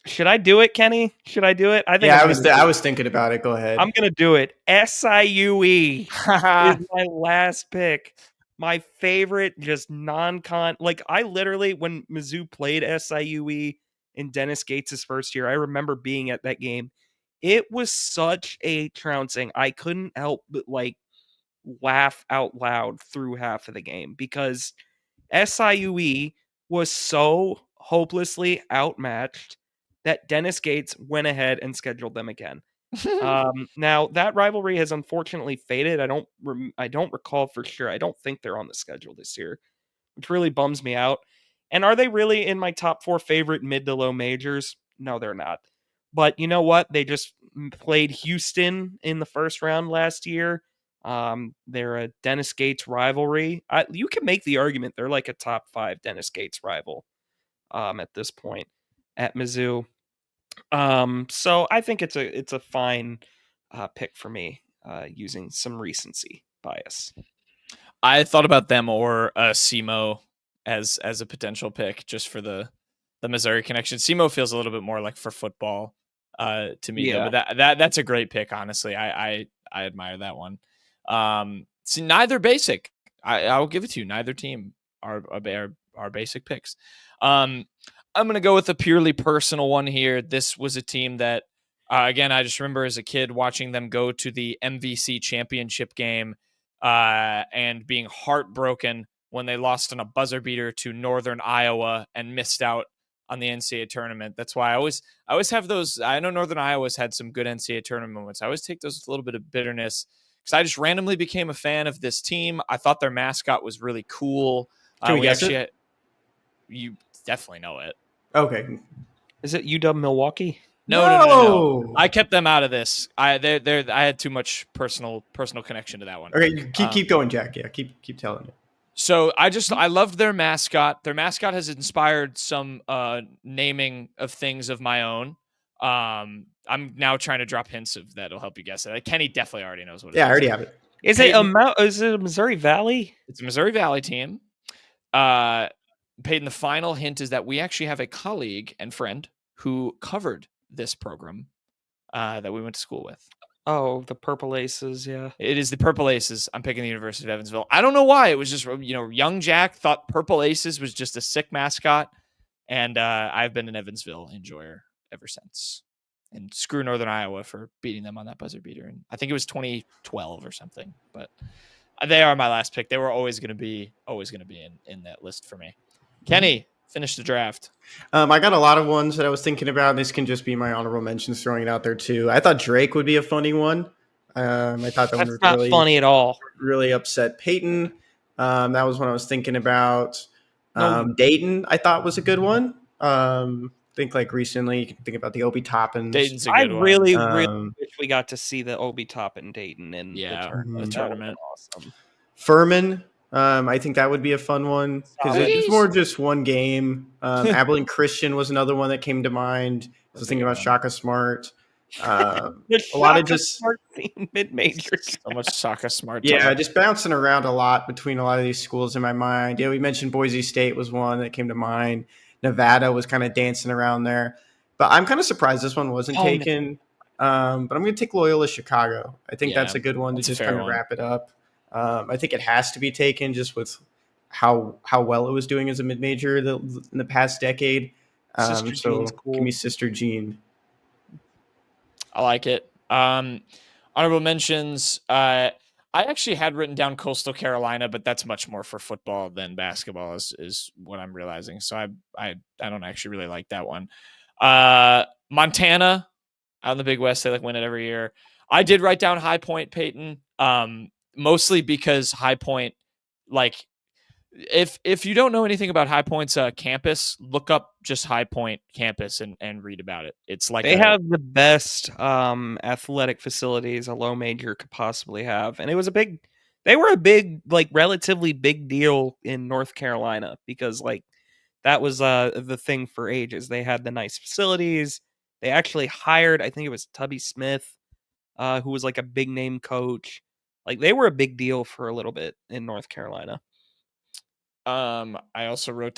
Should I do it, Kenny? Should I do it? I think. Yeah, I was thinking about it. Go ahead. I'm gonna do it. SIUE is my last pick. My favorite, just non-con. Like I literally, when Mizzou played SIUE in Dennis Gates' first year, I remember being at that game. It was such a trouncing. I couldn't help but like laugh out loud through half of the game because SIUE was so hopelessly outmatched that Dennis Gates went ahead and scheduled them again. Now that rivalry has unfortunately faded. I don't recall for sure. I don't think they're on the schedule this year, which really bums me out. And are they really in my top 4 favorite mid to low majors? No, they're not. But you know what? They just played Houston in the first round last year. They're a Dennis Gates rivalry. You can make the argument they're like a top 5 Dennis Gates rival at this point at Mizzou. So I think it's a fine pick for me using some recency bias. I thought about them or SEMO as a potential pick just for the Missouri connection. SEMO feels a little bit more like for football to me. Yeah. Though, but that's a great pick. Honestly, I admire that one. See, neither basic. I'll give it to you. Neither team are basic picks. I'm going to go with a purely personal one here. This was a team that, again, I just remember as a kid watching them go to the MVC championship game and being heartbroken when they lost on a buzzer beater to Northern Iowa and missed out on the NCAA tournament. That's why I always have those. I know Northern Iowa's had some good NCAA tournament moments. I always take those with a little bit of bitterness because I just randomly became a fan of this team. I thought their mascot was really cool. Can we guess it? You definitely know it. Okay. Is it UW Milwaukee? No. I kept them out of this. I had too much personal connection to that one. Okay, keep going, Jack. Yeah, keep telling it. So I loved their mascot. Their mascot has inspired some naming of things of my own. I'm now trying to drop hints of that'll help you guess it. Kenny definitely already knows what it is. Yeah, I already have it. Is it a Missouri Valley? It's a Missouri Valley team. Payton, the final hint is that we actually have a colleague and friend who covered this program that we went to school with. Oh, the Purple Aces, yeah. It is the Purple Aces. I'm picking the University of Evansville. I don't know why. It was just, young Jack thought Purple Aces was just a sick mascot, and I've been an Evansville enjoyer ever since. And screw Northern Iowa for beating them on that buzzer beater. And I think it was 2012 or something, but they are my last pick. They were always going to be in that list for me. Kenny, Finish the draft. I got a lot of ones that I was thinking about. This can just be my honorable mentions throwing it out there too. I thought Drake would be a funny one. I thought that one That's would not funny at all. really upset Payton. That was one I was thinking about. No. Dayton, I thought was a good one. Think like recently, you can think about the Obi Toppins. Dayton's a I good really one. wish we got to see the Obi Toppin Dayton in the Yeah, tournament. the That would've tournament. been awesome. Furman, I think that would be a fun one because Solid. it's more just one game. Abilene Christian was another one that came to mind. I was thinking about Shaka Smart. The A lot of Shaka just Smart scene mid-majors. So much Shaka Smart. yeah, talk. just bouncing around a lot between a lot of these schools in my mind. Yeah, we mentioned Boise State was one that came to mind. Nevada was kind of dancing around there, but I'm kind of surprised this one wasn't taken. But I'm going to take Loyola Chicago. I think that's a good one to just kind of wrap it up. I think it has to be taken just with how well it was doing as a mid-major in the past decade. Sister So Jean's cool. give me Sister Jean. I like it. Honorable mentions. I actually had written down Coastal Carolina, but that's much more for football than basketball is what I'm realizing. So I don't actually really like that one. Montana out in the Big West, they win it every year. I did write down High Point, Payton, mostly because High Point, if you don't know anything about High Point's campus, look up just High Point campus and read about it. It's like they have the best athletic facilities a low major could possibly have, and they were a big, relatively big deal in North Carolina because that was the thing for ages. They had the nice facilities. They actually hired, I think it was Tubby Smith, who was a big name coach. They were a big deal for a little bit in North Carolina. I also wrote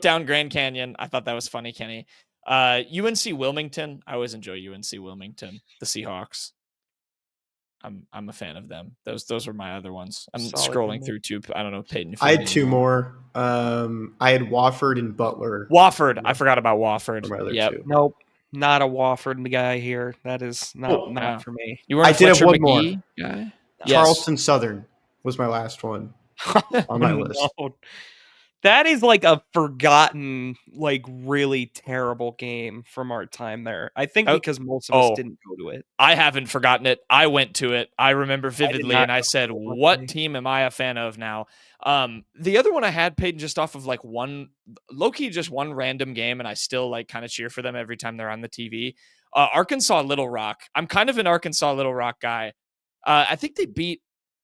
down Grand Canyon. I thought that was funny, Kenny. UNC Wilmington. I always enjoy UNC Wilmington. The Seahawks. I'm a fan of them. Those were my other ones. I'm scrolling through too. I don't know, Payton. I had two more. I had Wofford and Butler. Wofford. I forgot about Wofford. My other two. Nope, not a Wofford guy here. That is not for me. You weren't. I did have one McGee more. Guy? Charleston Southern was my last one on my list. No. That is a forgotten, really terrible game from our time there. I think because most of us didn't go to it. I haven't forgotten it. I went to it. I remember vividly, and I said, "What team am I a fan of now?" The other one I had, Payton, just off of one low-key, just one random game, and I still kind of cheer for them every time they're on the TV. Arkansas Little Rock. I'm kind of an Arkansas Little Rock guy. I think they beat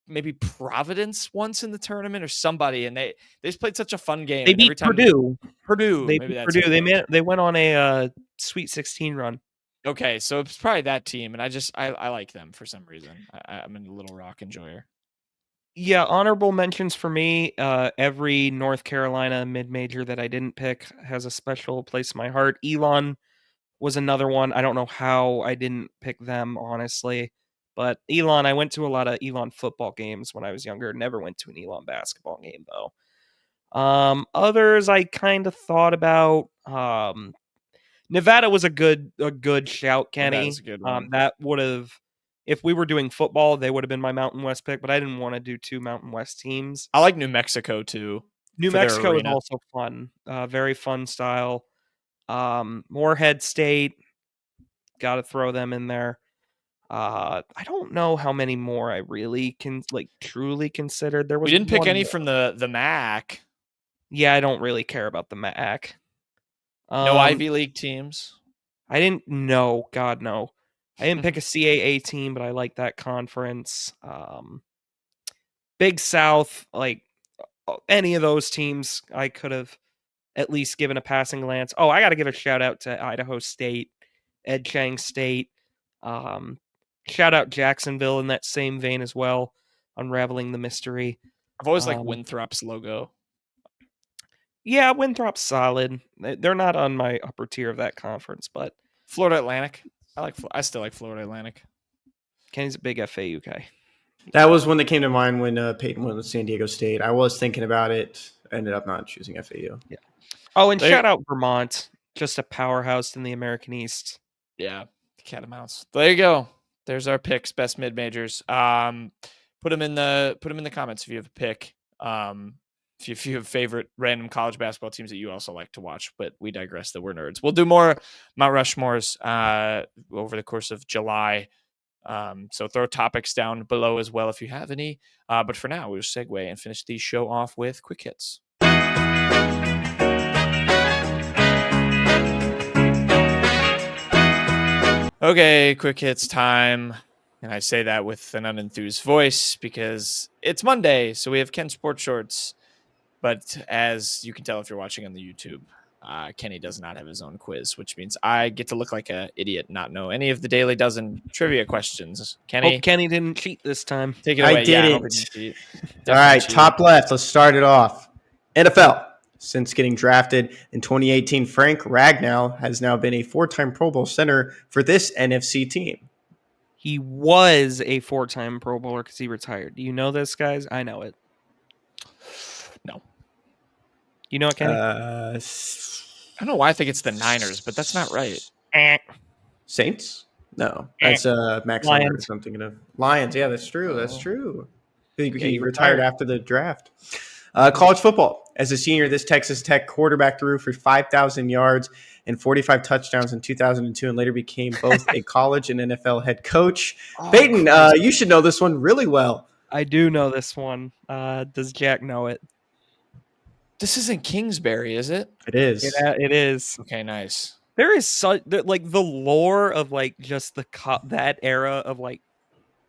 maybe Providence once in the tournament or somebody, and they just played such a fun game. They beat Purdue. They beat Purdue. They went on a Sweet 16 run. Okay, so it's probably that team, and I like them for some reason. I'm a Little Rock enjoyer. Yeah, honorable mentions for me. Every North Carolina mid-major that I didn't pick has a special place in my heart. Elon was another one. I don't know how I didn't pick them, honestly. But Elon, I went to a lot of Elon football games when I was younger. Never went to an Elon basketball game, though. Others I kind of thought about. Nevada was a good shout, Kenny. Nevada's a good one. That would have, if we were doing football, they would have been my Mountain West pick, but I didn't want to do two Mountain West teams. I like New Mexico, too. New Mexico is also fun. Very fun style. Morehead State, got to throw them in there. I don't know how many more I really can truly considered. There was we didn't pick any more. from the MAC. Yeah, I don't really care about the MAC. No Ivy League teams. I didn't know. God, no. I didn't pick a CAA team, but I like that conference. Big South, any of those teams, I could have at least given a passing glance. Oh, I got to give a shout out to Idaho State, Ed Chang State. Shout out Jacksonville in that same vein as well, unraveling the mystery. I've always liked Winthrop's logo. Yeah, Winthrop's solid. They're not on my upper tier of that conference, but Florida Atlantic. I still like Florida Atlantic. Kenny's a big FAU guy. That was one that came to mind when Payton went with San Diego State. I was thinking about it. Ended up not choosing FAU. Yeah. Oh, and shout out Vermont, just a powerhouse in the American East. Yeah, the Catamounts. There you go. There's our picks, best mid majors. Put them in the comments if you have a pick. if you have favorite random college basketball teams that you also like to watch, but we digress that we're nerds. We'll do more Mount Rushmores over the course of July. So throw topics down below as well if you have any. But for now, we'll segue and finish the show off with quick hits. Okay, quick hits time. And I say that with an unenthused voice because it's Monday, so we have Ken Sports Shorts. But as you can tell if you're watching on the YouTube, Kenny does not have his own quiz, which means I get to look like an idiot, not know any of the Daily Dozen trivia questions. Kenny? Hope Kenny didn't cheat this time. Take it away. I didn't. Yeah, I hope he didn't cheat. All right, Cheated. top left. Let's start it off. NFL. Since getting drafted in 2018, Frank Ragnow has now been a 4-time Pro Bowl center for this NFC team. He was a 4-time Pro Bowler because he retired. Do you know this, guys? I know it. No. You know it, Kenny? I don't know why I think it's the Niners, but that's not right. Saints? No, that's Max Lions. Or something. Lions, yeah, that's true. That's true. He retired after the draft. College football. As a senior, this Texas Tech quarterback threw for 5,000 yards and 45 touchdowns in 2002 and later became both a college and NFL head coach. Payton, you should know this one really well. I do know this one. Does Jack know it? This isn't Kingsbury, is it? It is. It is. Okay, nice. There is such like the lore of like just that era of like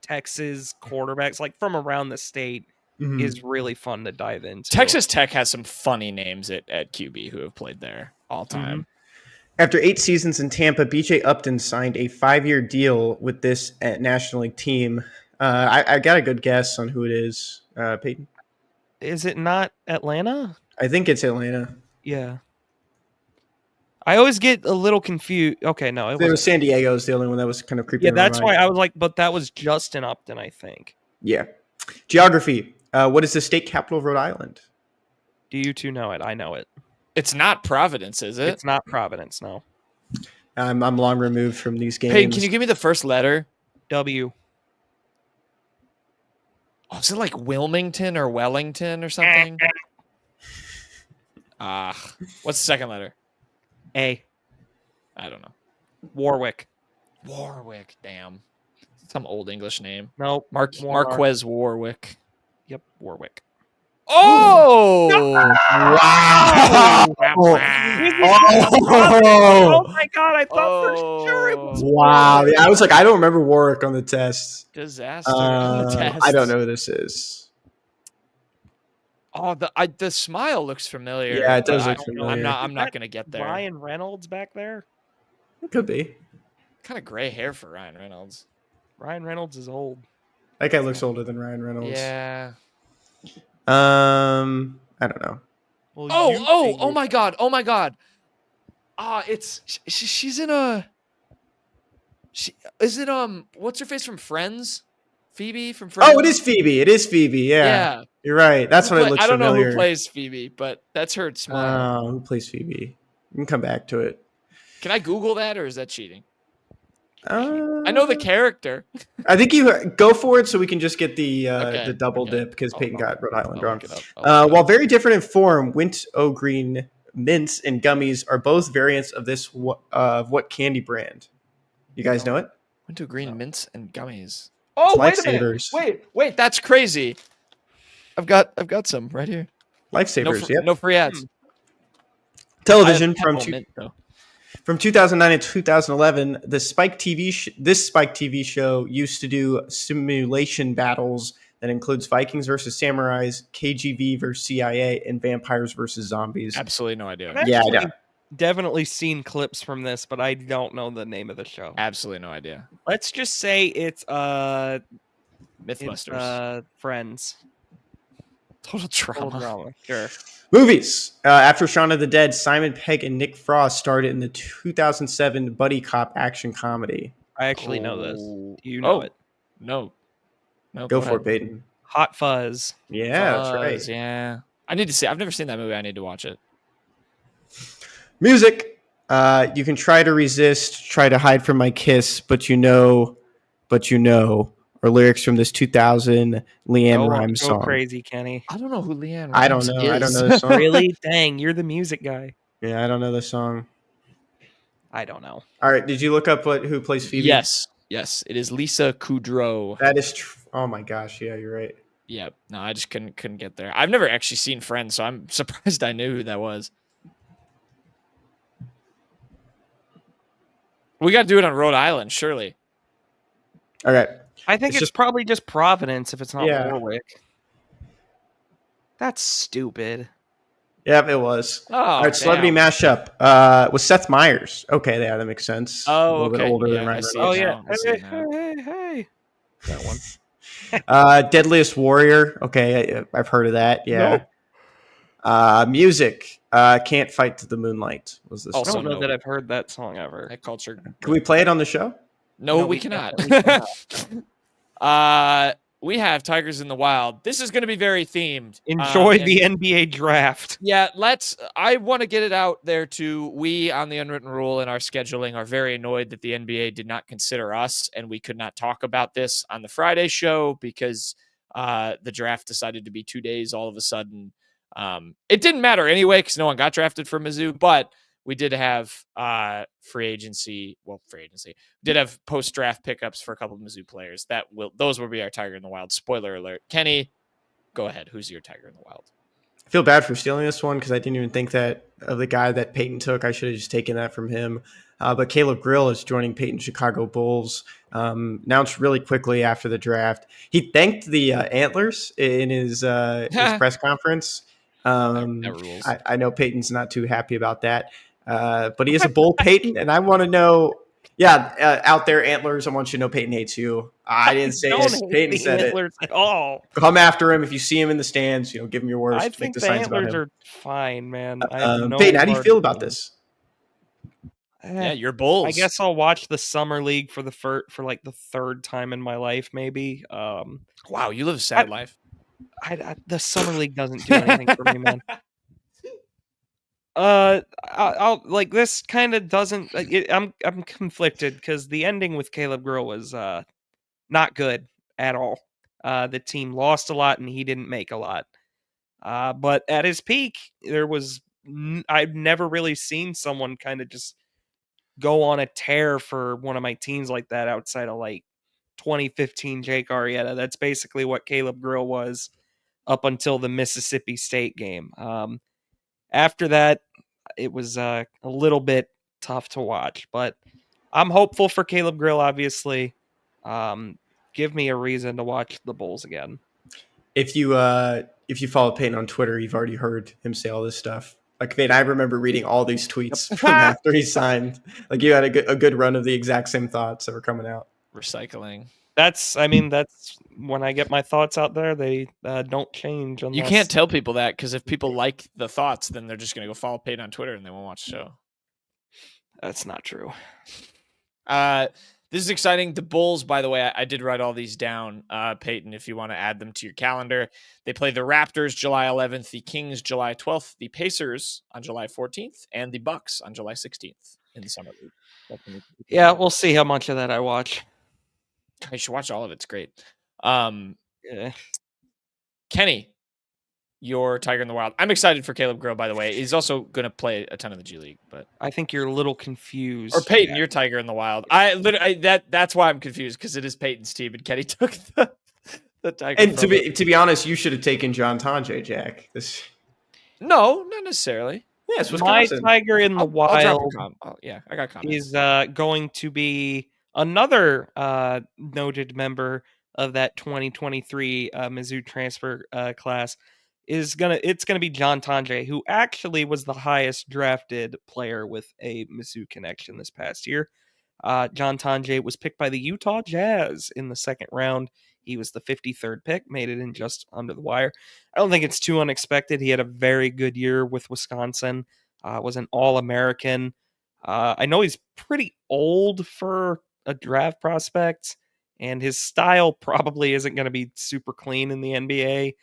Texas quarterbacks like from around the state is really fun to dive into. Texas Tech has some funny names at QB who have played there all time. After 8 seasons in Tampa, BJ Upton signed a 5-year deal with this National League team. I got a good guess on who it is, Peyton. Is it not Atlanta? I think it's Atlanta. Yeah. I always get a little confused. Okay, no. It was San Diego is the only one that was kind of creeping. Yeah, that's why I was like, but that was Justin Upton, I think. Yeah. Geography. What is the state capital of Rhode Island? Do you two know it? I know it. It's not Providence, is it? It's not Providence, no. I'm long removed from these games. Hey, can you give me the first letter? W. Oh, is it like Wilmington or Wellington or something? What's the second letter? A. I don't know. Warwick. Warwick, damn. Some old English name. Nope. Marquez Warwick. Yep, Warwick. Oh! Wow! Oh my god, I thought for sure it was wow. Yeah, I was like, I don't remember Warwick on the test. Disaster on the test. I don't know who this is. Oh, the smile looks familiar. Yeah, it does look familiar. I'm not gonna get there. Ryan Reynolds back there? It could be. Kind of gray hair for Ryan Reynolds. Ryan Reynolds is old. That guy looks older than Ryan Reynolds. Yeah. I don't know. Well, oh my god. She's in a. Is it what's her face from Friends? Phoebe from Friends. Oh, it is Phoebe. Yeah. You're right. That's what it looks familiar. I don't know who plays Phoebe, but that's her smile. Who plays Phoebe? We can come back to it. Can I Google that, or is that cheating? I know the character. I think you go for it so we can just get the double dip because Peyton got Rhode Island wrong. While very different in form, Winto-Green mints and gummies are both variants of this what candy brand? You guys know it? Winto-Green mints and gummies. Oh, it's wait a minute. Wait, that's crazy. I've got some right here. Lifesavers, no free ads. Television from 2009 to 2011, this Spike TV show used to do simulation battles that includes Vikings versus Samurais, KGB versus CIA, and vampires versus zombies. Absolutely no idea. Yeah, I know. Definitely seen clips from this, but I don't know the name of the show. Absolutely no idea. Let's just say it's Mythbusters. Friends. Total drama. Sure. Movies. After Shaun of the Dead, Simon Pegg and Nick Frost starred in the 2007 buddy cop action comedy. I actually know this. Do you know it? No. Go for it, Peyton. Hot Fuzz. Yeah, that's right. Yeah. I need to see. I've never seen that movie. I need to watch it. Music. You can try to resist, try to hide from my kiss, but you know are lyrics from this 2000 Leanne Rimes Go song. crazy, Kenny. I don't know who Leanne I don't Rimes know. I don't is. know the song. Really? Dang, you're the music guy. Yeah, I don't know the song. I don't know. All right, did you look up who plays Phoebe? Yes, it is Lisa Kudrow. That is true. Oh my gosh, yeah, you're right. Yeah, no, I just couldn't get there. I've never actually seen Friends, so I'm surprised I knew who that was. We got to do it on Rhode Island, surely. All right. I think it's probably just Providence if it's not Warwick. That's stupid. Yep, it was. Oh, all right, celebrity damn. mashup was Seth Meyers. Okay, yeah, that makes sense. Oh, a little bit older than Ryan see Reynolds. it now. I see it now. Hey. That one. Deadliest Warrior. Okay, I've heard of that. Yeah. Nope. Music. Can't Fight to the Moonlight was this. I don't know that I've heard that song ever. That culture. Can we play it on the show? No, we cannot. We have Tigers in the Wild. This is going to be very themed. Enjoy the NBA draft. Yeah, I want to get it out there too. We on the Unwritten Rule in our scheduling are very annoyed that the NBA did not consider us and we could not talk about this on the Friday show because the draft decided to be 2 days all of a sudden. It didn't matter anyway because no one got drafted for Mizzou, but we did have free agency. We did have post-draft pickups for a couple of Mizzou players. Those will be our Tiger in the Wild. Spoiler alert. Kenny, go ahead. Who's your Tiger in the Wild? I feel bad for stealing this one because I didn't even think that of the guy that Payton took. I should have just taken that from him. But Caleb Grill is joining Payton Chicago Bulls. Announced really quickly after the draft. He thanked the Antlers in his press conference. That rules. I know Payton's not too happy about that. But he is a Bull, Payton, and I want to know. Yeah, out there, Antlers, I want you to know Payton hates you. I didn't say it. Payton said it. At all. Come after him if you see him in the stands. Give him your words. I make think the the signs about Antlers him. are fine, man. Payton, how do you feel about this? Yeah, your Bulls. I guess I'll watch the summer league for like the third time in my life, maybe. Wow, you live a sad life. The summer league doesn't do anything for me, man. I'll like this kind of doesn't. I'm conflicted because the ending with Caleb Grill was not good at all. The team lost a lot and he didn't make a lot. But at his peak, I've never really seen someone kind of just go on a tear for one of my teams like that outside of like 2015 Jake Arrieta. That's basically what Caleb Grill was up until the Mississippi State game. After that, it was a little bit tough to watch, but I'm hopeful for Caleb Grill, obviously. Give me a reason to watch the Bulls again. If you follow Payton on Twitter, you've already heard him say all this stuff. Like, I remember reading all these tweets from after he signed. Like, you had a good run of the exact same thoughts that were coming out. Recycling. That's when I get my thoughts out there, they don't change. You can't tell people that because if people like the thoughts, then they're just going to go follow Payton on Twitter and they won't watch the show. That's not true. This is exciting. The Bulls, by the way, I did write all these down, Payton, if you want to add them to your calendar. They play the Raptors July 11th, the Kings July 12th, the Pacers on July 14th, and the Bucks on July 16th in the Summer League. Yeah, we'll see how much of that I watch. You should watch all of it. It's great. Yeah. Kenny, your Tiger in the Wild. I'm excited for Caleb Grill, by the way. He's also going to play a ton of the G League, but I think you're a little confused. Or Payton, your Tiger in the Wild. That's why I'm confused because it is Payton's team and Kenny took the Tiger. And to be honest, you should have taken John Tonje, Jack. No, not necessarily. Yes, my Tiger in the Wild. I got comments. Is going to be another noted member of that 2023 Mizzou transfer class. It's gonna be John Tonje, who actually was the highest drafted player with a Mizzou connection this past year. John Tonje was picked by the Utah Jazz in the second round. He was the 53rd pick, made it in just under the wire. I don't think it's too unexpected. He had a very good year with Wisconsin. Was an All-American. I know he's pretty old for a draft prospect, and his style probably isn't going to be super clean in the NBA.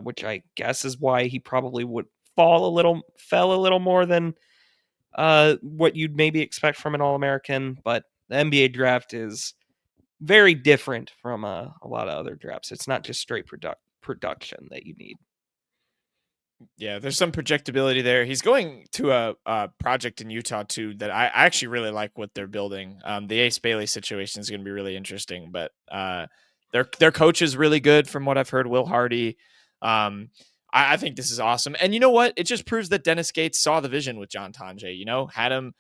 Which I guess is why he probably would fell a little more than what you'd maybe expect from an All-American. But the NBA draft is very different from a lot of other drafts. It's not just straight production that you need. Yeah, there's some projectability there. He's going to a project in Utah too that I actually really like what they're building. The Ace Bailey situation is going to be really interesting, but their coach is really good from what I've heard. Will Hardy. I think this is awesome, and you know what? It just proves that Dennis Gates saw the vision with John Tanjay. You know, had him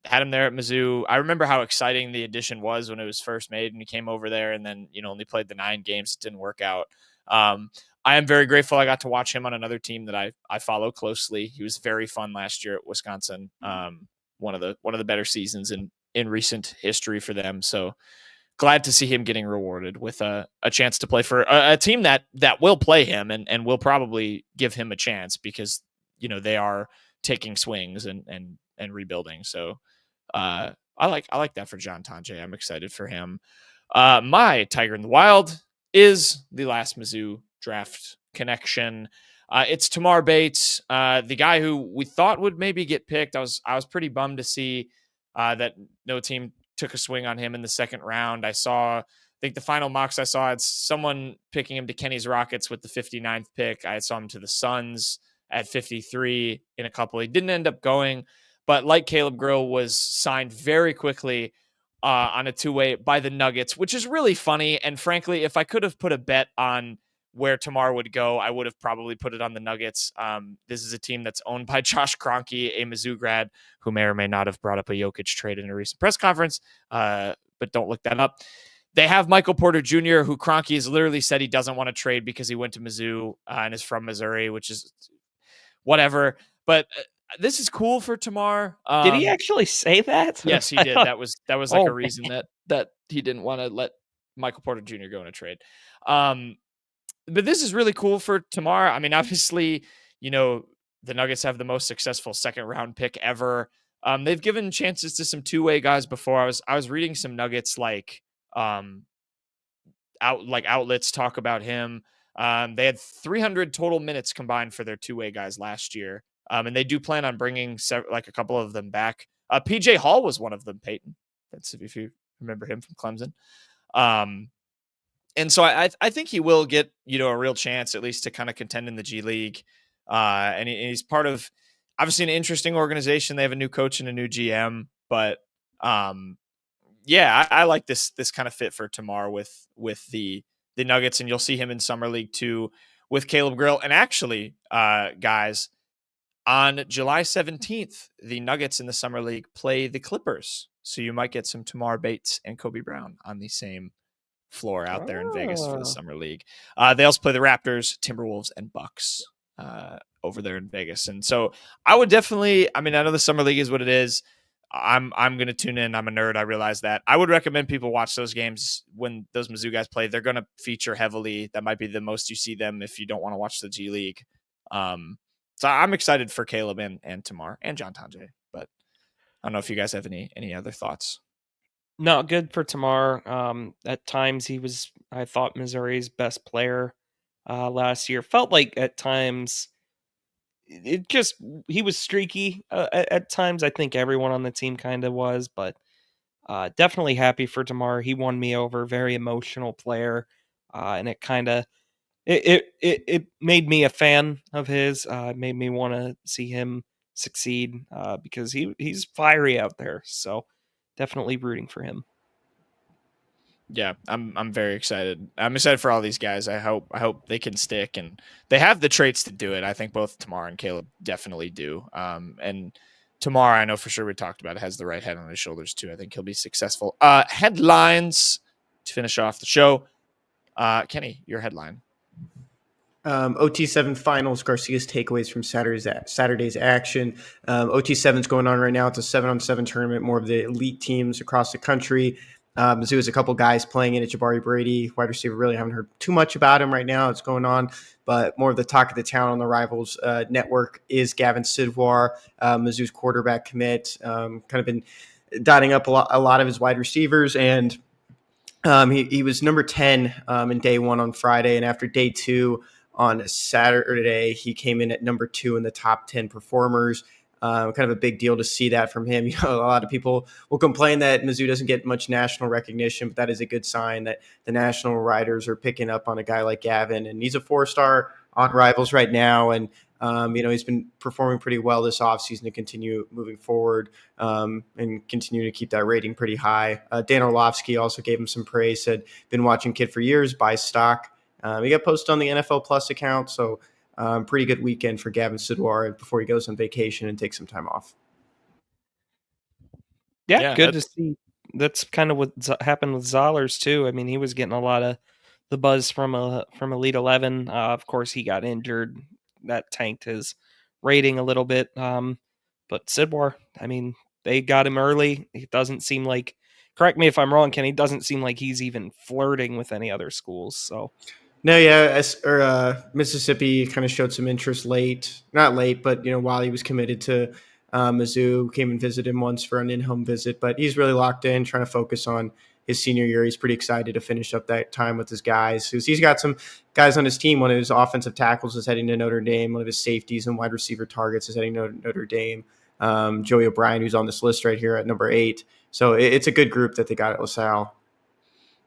there at Mizzou. I remember how exciting the addition was when it was first made, and he came over there, and then only played the 9 games. It didn't work out. I am very grateful I got to watch him on another team that I follow closely. He was very fun last year at Wisconsin. One of the better seasons in recent history for them. So glad to see him getting rewarded with a chance to play for a team that will play him and will probably give him a chance because they are taking swings and rebuilding. So I like that for John Tanjay. I'm excited for him. My Tiger in the Wild is the last Mizzou draft connection. It's Tamar Bates, the guy who we thought would maybe get picked. I was pretty bummed to see that no team took a swing on him in the second round. I think the final mocks I saw had someone picking him to Kenny's Rockets with the 59th pick. I saw him to the Suns at 53 in a couple. He didn't end up going, but like Caleb Grill was signed very quickly on a 2-way by the Nuggets, which is really funny. And frankly, if I could have put a bet on where Tamar would go, I would have probably put it on the Nuggets. This is a team that's owned by Josh Kroenke, a Mizzou grad who may or may not have brought up a Jokic trade in a recent press conference, but don't look that up. They have Michael Porter Jr., who Kroenke has literally said he doesn't want to trade because he went to Mizzou and is from Missouri, which is whatever. But this is cool for Tamar. Did he actually say that? Yes, he did. That was like a reason that he didn't want to let Michael Porter Jr. go in a trade. But this is really cool for Tamar. I mean, obviously, the Nuggets have the most successful second round pick ever. They've given chances to some 2-way guys before. I was reading some Nuggets outlets talk about him. They had 300 total minutes combined for their 2-way guys last year. And they do plan on bringing a couple of them back. PJ Hall was one of them, Payton. That's if you remember him from Clemson. And so I think he will get, a real chance at least to kind of contend in the G League. And he's part of obviously an interesting organization. They have a new coach and a new GM, but I like this kind of fit for Tamar with the Nuggets, and you'll see him in Summer League too with Caleb Grill. And actually, guys, on July 17th, the Nuggets in the Summer League play the Clippers. So you might get some Tamar Bates and Kobe Brown on the same floor out there in Vegas for the Summer League. They also play the Raptors, Timberwolves, and Bucks over there in Vegas. And so I would definitely, I know the Summer League is what it is. I'm going to tune in. I'm a nerd. I realize that. I would recommend people watch those games when those Mizzou guys play. They're going to feature heavily. That might be the most you see them if you don't want to watch the G League. So I'm excited for Caleb and Tamar and John Tanjay, but I don't know if you guys have any other thoughts. No, good for Tamar. At times he was, I thought, Missouri's best player last year. Felt like at times he was streaky. At times, I think everyone on the team kind of was, but definitely happy for Tamar. He won me over. Very emotional player, and it kind of it made me a fan of his. It made me want to see him succeed because he's fiery out there. So definitely rooting for him. Yeah, I'm very excited. I'm excited for all these guys. I hope they can stick, and they have the traits to do it. I think both Tamar and Caleb definitely do. And Tamar, I know for sure we talked about it, has the right head on his shoulders too. I think he'll be successful. Headlines to finish off the show. Kenny, your headline. OT7 finals, Garcia's takeaways from Saturday's action. OT7 is going on right now. It's a 7-on-7 tournament, more of the elite teams across the country. Mizzou has a couple guys playing in it. Jabari Brady, wide receiver, really haven't heard too much about him right now. It's going on, but more of the talk of the town on the Rivals network is Gavin Sidwar, Mizzou's quarterback commit. Kind of been dotting up a lot of his wide receivers, and he was number 10 in day 1 on Friday, and after day 2 on Saturday, he came in at number 2 in the top 10 performers. Kind of a big deal to see that from him. A lot of people will complain that Mizzou doesn't get much national recognition, but that is a good sign that the national writers are picking up on a guy like Gavin, and he's a 4-star on Rivals right now, and he's been performing pretty well this offseason to continue moving forward and continue to keep that rating pretty high. Dan Orlovsky also gave him some praise, said, been watching kid for years, buy stock. He got posted on the NFL Plus account, so pretty good weekend for Gavin Sidwar before he goes on vacation and takes some time off. Yeah, good to see. That's kind of what happened with Zollers too. I mean, he was getting a lot of the buzz from Elite 11. Of course, he got injured. That tanked his rating a little bit. But Sidwar, I mean, they got him early. It doesn't seem like, correct me if I'm wrong, Kenny, doesn't seem like he's even flirting with any other schools. So no, yeah, Mississippi kind of showed some interest not late, but while he was committed to Mizzou, came and visited him once for an in-home visit, but he's really locked in, trying to focus on his senior year. He's pretty excited to finish up that time with his guys. He's got some guys on his team. One of his offensive tackles is heading to Notre Dame. One of his safeties and wide receiver targets is heading to Notre Dame. Joey O'Brien, who's on this list right here at number 8. So it's a good group that they got at LaSalle.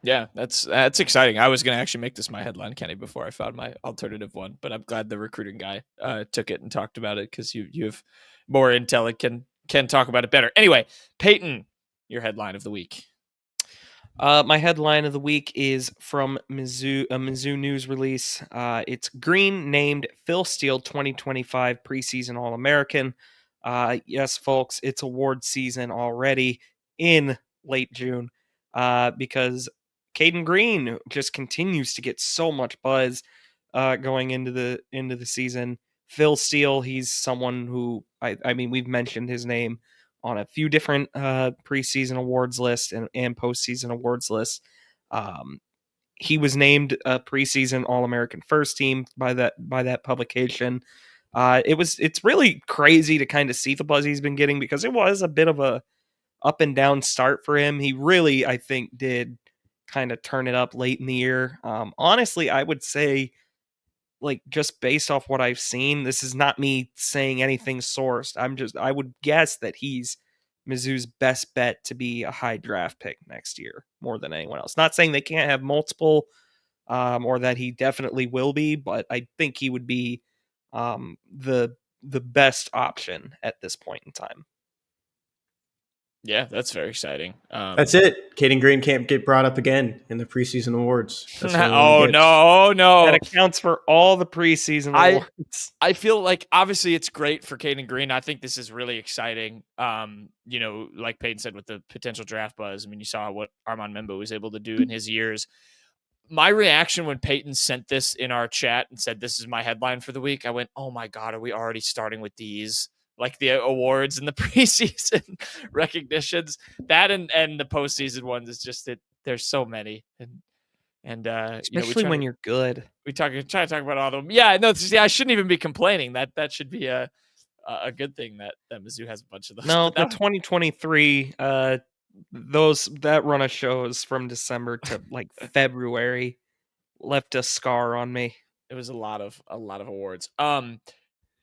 Yeah, that's exciting. I was going to actually make this my headline, Kenny, before I found my alternative one, but I'm glad the recruiting guy took it and talked about it because you have more intel and can talk about it better. Anyway, Payton, your headline of the week. My headline of the week is from Mizzou, a Mizzou news release. It's Green named Phil Steele 2025 preseason All-American. Yes, folks, it's award season already in late June because Cayden Green just continues to get so much buzz going into the season. Phil Steele, he's someone who I mean we've mentioned his name on a few different preseason awards lists and postseason awards lists. He was named a preseason All-American first team by that publication. It's really crazy to kind of see the buzz he's been getting because it was a bit of a up and down start for him. He really, I think, did kind of turn it up late in the year. Honestly, I would say, like, just based off what I've seen, this is not me saying anything sourced. I would guess that he's Mizzou's best bet to be a high draft pick next year more than anyone else. Not saying they can't have multiple or that he definitely will be, but I think he would be the best option at this point in time. Yeah, that's very exciting. That's it. Cayden Green can't get brought up again in the preseason awards. No. That accounts for all the preseason awards. I feel like obviously it's great for Cayden Green. I think this is really exciting. Like Payton said, with the potential draft buzz. I mean, you saw what Armand Membo was able to do in his years. My reaction when Payton sent this in our chat and said, "This is my headline for the week," I went, "Oh my God, are we already starting with these?" Like the awards and the preseason recognitions, that and the postseason ones is just that there's so many, and especially when you're good. We try to talk about all of them. Yeah, no, I shouldn't even be complaining. That should be a good thing that Mizzou has a bunch of those. No, the 2023 that run of shows from December to like February left a scar on me. It was a lot of awards.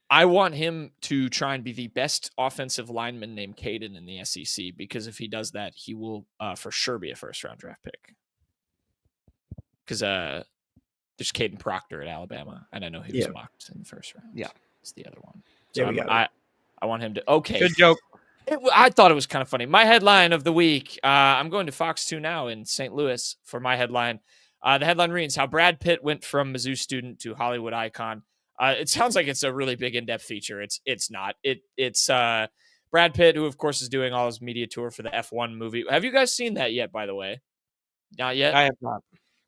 I want him to try and be the best offensive lineman named Cayden in the SEC, because if he does that, he will for sure be a first-round draft pick. Because there's Caden Proctor at Alabama, and I know he was mocked in the first round. Yeah, it's the other one. So I want him to. Okay, good joke. I thought it was kind of funny. My headline of the week. I'm going to Fox 2 now in St. Louis for my headline. The headline reads: How Brad Pitt went from Mizzou student to Hollywood icon. It sounds like it's a really big in-depth feature. It's not. It's Brad Pitt, who of course is doing all his media tour for the F1 movie. Have you guys seen that yet? By the way, not yet. I have not.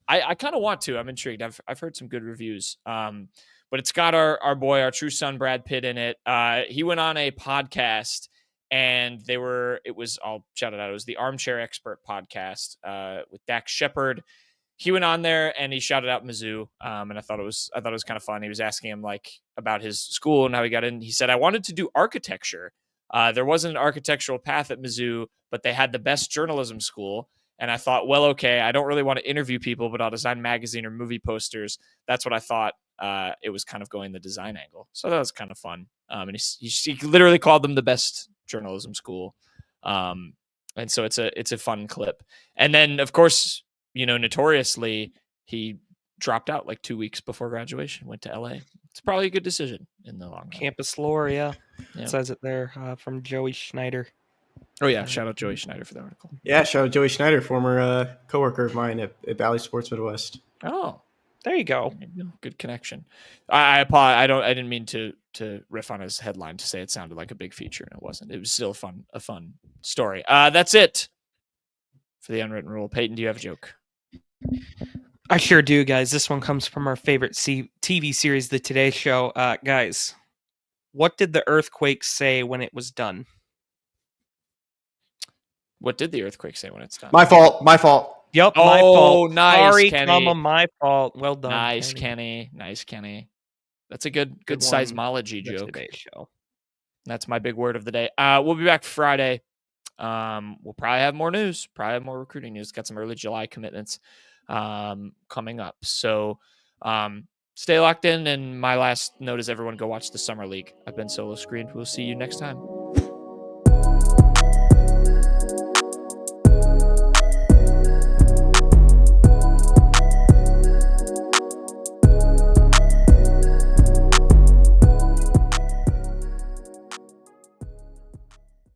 I kind of want to. I'm intrigued. I've heard some good reviews. But it's got our boy, our true son, Brad Pitt in it. He went on a podcast, and I'll shout it out. It was the Armchair Expert podcast with Dax Shepard. He went on there and he shouted out Mizzou, and I thought it was kind of fun. He was asking him like about his school and how he got in. He said, "I wanted to do architecture. There wasn't an architectural path at Mizzou, but they had the best journalism school. And I thought, well, okay, I don't really want to interview people, but I'll design magazine or movie posters." That's what I thought. It was kind of going the design angle, so that was kind of fun. And he literally called them the best journalism school. And so it's a fun clip. And then, of course, notoriously, he dropped out like 2 weeks before graduation, went to LA. It's probably a good decision in the long run. Campus lore, yeah. It says it there from Joey Schneider. Oh, yeah. Shout out Joey Schneider for the article. Yeah, shout out Joey Schneider, former coworker of mine at Valley Sports Midwest. Oh, there you go. Good connection. I apologize. I didn't mean to riff on his headline to say it sounded like a big feature, and it wasn't. It was still a fun story. That's it for the unwritten rule. Payton, do you have a joke? I sure do, guys. This one comes from our favorite TV series, The Today Show. Guys, what did the earthquake say when it was done? What did the earthquake say when it's done? My fault. Yep, my fault. Nice, Sorry, Kenny. My fault. Well done, Nice, Kenny. Nice, Kenny. That's a good seismology joke. Today's show. That's my big word of the day. We'll be back Friday. We'll probably have more news, probably have more recruiting news. Got some early July commitments coming up. So stay locked in. And my last note is everyone go watch the Summer League. I've been solo screened. We'll see you next time.